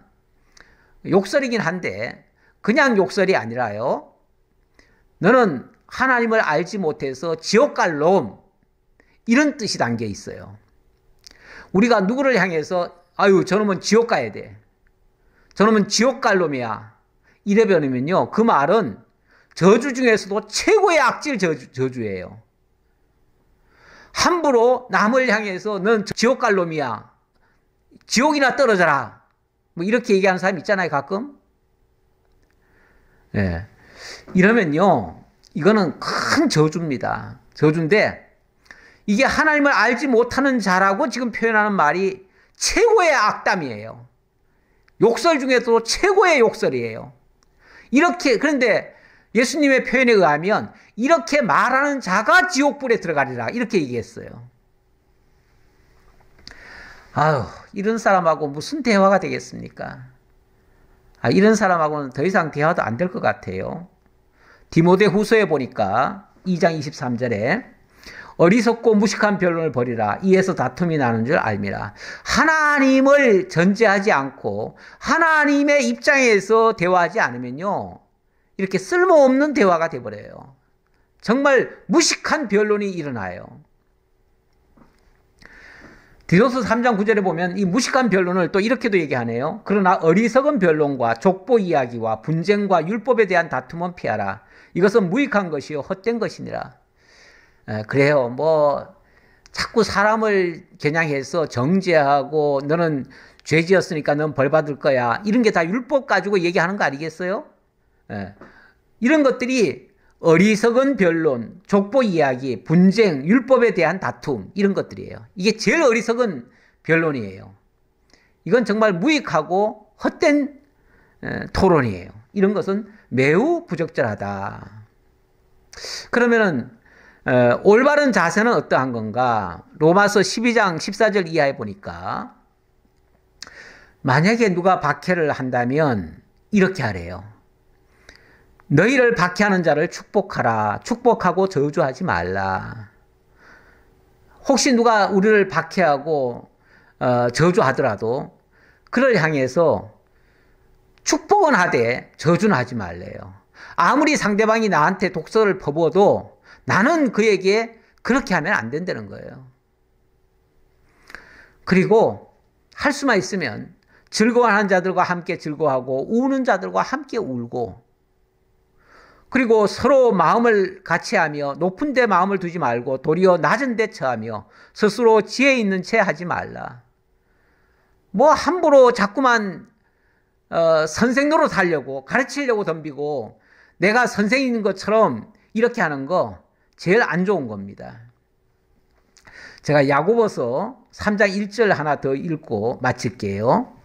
욕설이긴 한데 그냥 욕설이 아니라요. 너는 하나님을 알지 못해서 지옥 갈 놈 이런 뜻이 담겨 있어요. 우리가 누구를 향해서 아유 저놈은 지옥 가야 돼. 저놈은 지옥 갈 놈이야. 이래 버리면요. 그 말은 저주 중에서도 최고의 악질 저주예요. 함부로 남을 향해서 넌 지옥 갈 놈이야. 지옥이나 떨어져라. 뭐 이렇게 얘기하는 사람 있잖아요, 가끔. 예. 이러면요, 이거는 큰 저주입니다. 저주인데, 이게 하나님을 알지 못하는 자라고 지금 표현하는 말이 최고의 악담이에요. 욕설 중에서도 최고의 욕설이에요. 이렇게, 그런데 예수님의 표현에 의하면 이렇게 말하는 자가 지옥불에 들어가리라. 이렇게 얘기했어요. 아유, 이런 사람하고 무슨 대화가 되겠습니까? 이런 사람하고는 더 이상 대화도 안 될 것 같아요. 디모데 후서에 보니까 2장 23절에 어리석고 무식한 변론을 벌이라. 이에서 다툼이 나는 줄 알미라. 하나님을 전제하지 않고 하나님의 입장에서 대화하지 않으면요. 이렇게 쓸모없는 대화가 돼버려요. 정말 무식한 변론이 일어나요. 디도서 3장 9절에 보면 이 무식한 변론을 또 이렇게도 얘기하네요. 그러나 어리석은 변론과 족보 이야기와 분쟁과 율법에 대한 다툼은 피하라. 이것은 무익한 것이요 헛된 것이니라. 그래요. 뭐 자꾸 사람을 겨냥해서 정죄하고 너는 죄 지었으니까 넌 벌 받을 거야. 이런 게 다 율법 가지고 얘기하는 거 아니겠어요? 이런 것들이 어리석은 변론, 족보 이야기, 분쟁, 율법에 대한 다툼 이런 것들이에요. 이게 제일 어리석은 변론이에요. 이건 정말 무익하고 헛된 토론이에요. 이런 것은 매우 부적절하다. 그러면은 올바른 자세는 어떠한 건가? 로마서 12장 14절 이하에 보니까 만약에 누가 박해를 한다면 이렇게 하래요. 너희를 박해하는 자를 축복하라. 축복하고 저주하지 말라. 혹시 누가 우리를 박해하고 저주하더라도 그를 향해서 축복은 하되 저주는 하지 말래요. 아무리 상대방이 나한테 독설을 퍼부어도 나는 그에게 그렇게 하면 안 된다는 거예요. 그리고 할 수만 있으면 즐거워하는 자들과 함께 즐거워하고 우는 자들과 함께 울고 그리고 서로 마음을 같이 하며 높은 데 마음을 두지 말고 도리어 낮은 데 처하며 스스로 지혜 있는 채 하지 말라. 뭐 함부로 자꾸만 선생 노릇 하려고 가르치려고 덤비고 내가 선생인 것처럼 이렇게 하는 거 제일 안 좋은 겁니다. 제가 야고보서 3장 1절 하나 더 읽고 마칠게요.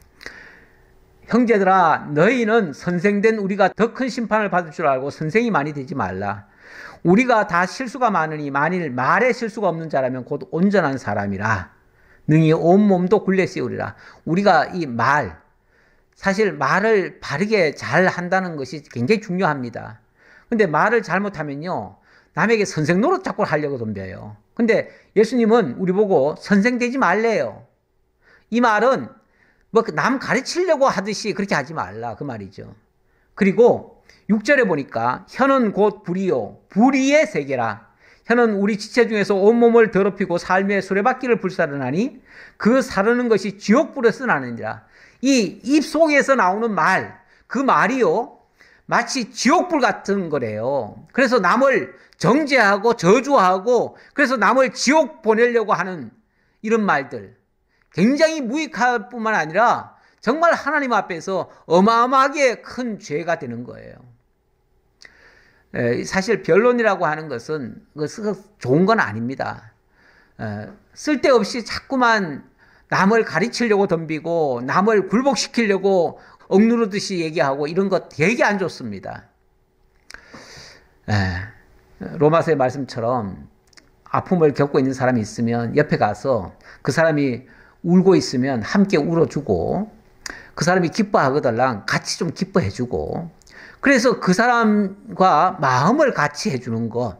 형제들아 너희는 선생된 우리가 더 큰 심판을 받을 줄 알고 선생이 많이 되지 말라. 우리가 다 실수가 많으니 만일 말에 실수가 없는 자라면 곧 온전한 사람이라. 능히 온몸도 굴레 씌우리라. 우리가 이 말, 사실 말을 바르게 잘 한다는 것이 굉장히 중요합니다. 근데 말을 잘못하면요 남에게 선생 노릇 자꾸 하려고 덤벼요. 근데 예수님은 우리 보고 선생 되지 말래요. 이 말은 뭐 남 가르치려고 하듯이 그렇게 하지 말라 그 말이죠. 그리고 6절에 보니까 혀는 곧 불이요 불의의 세계라. 혀는 우리 지체 중에서 온몸을 더럽히고 삶의 수레바퀴를 불사르나니 그 사르는 것이 지옥불에서 나느니라. 이 입 속에서 나오는 말, 그 말이요 마치 지옥불 같은 거래요. 그래서 남을 정죄하고 저주하고 그래서 남을 지옥 보내려고 하는 이런 말들 굉장히 무익할 뿐만 아니라 정말 하나님 앞에서 어마어마하게 큰 죄가 되는 거예요. 사실 변론이라고 하는 것은 좋은 건 아닙니다. 쓸데없이 자꾸만 남을 가르치려고 덤비고 남을 굴복시키려고 억누르듯이 얘기하고 이런 것 되게 안 좋습니다. 로마서의 말씀처럼 아픔을 겪고 있는 사람이 있으면 옆에 가서 그 사람이 울고 있으면 함께 울어주고 그 사람이 기뻐하거들랑 같이 좀 기뻐해주고 그래서 그 사람과 마음을 같이 해주는 것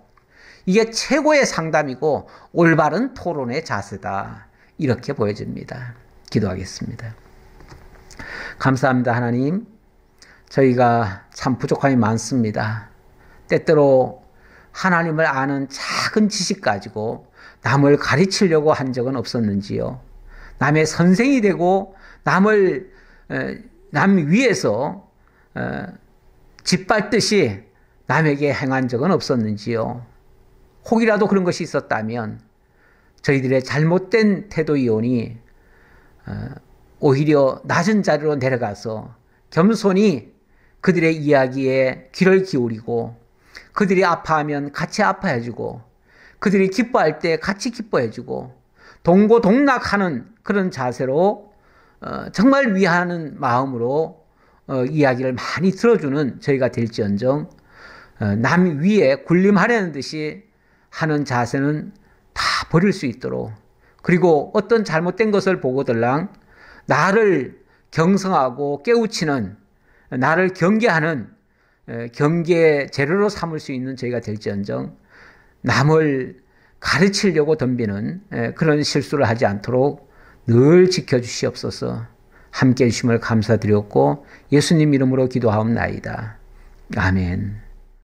이게 최고의 상담이고 올바른 토론의 자세다. 이렇게 보여집니다. 기도하겠습니다. 감사합니다. 하나님. 저희가 참 부족함이 많습니다. 때때로 하나님을 아는 작은 지식 가지고 남을 가르치려고 한 적은 없었는지요. 남의 선생이 되고 남 위에서 짓밟듯이 남에게 행한 적은 없었는지요. 혹이라도 그런 것이 있었다면 저희들의 잘못된 태도이오니 오히려 낮은 자리로 내려가서 겸손히 그들의 이야기에 귀를 기울이고 그들이 아파하면 같이 아파해주고 그들이 기뻐할 때 같이 기뻐해주고 동고동락하는 그런 자세로 정말 위하는 마음으로 이야기를 많이 들어주는 저희가 될지언정 남 위에 군림하려는 듯이 하는 자세는 다 버릴 수 있도록 그리고 어떤 잘못된 것을 보고들랑 나를 경성하고 깨우치는 나를 경계하는 경계 재료로 삼을 수 있는 저희가 될지언정 남을 가르치려고 덤비는 그런 실수를 하지 않도록 늘 지켜주시옵소서. 함께해 주심을 감사드렸고 예수님 이름으로 기도하옵나이다. 아멘.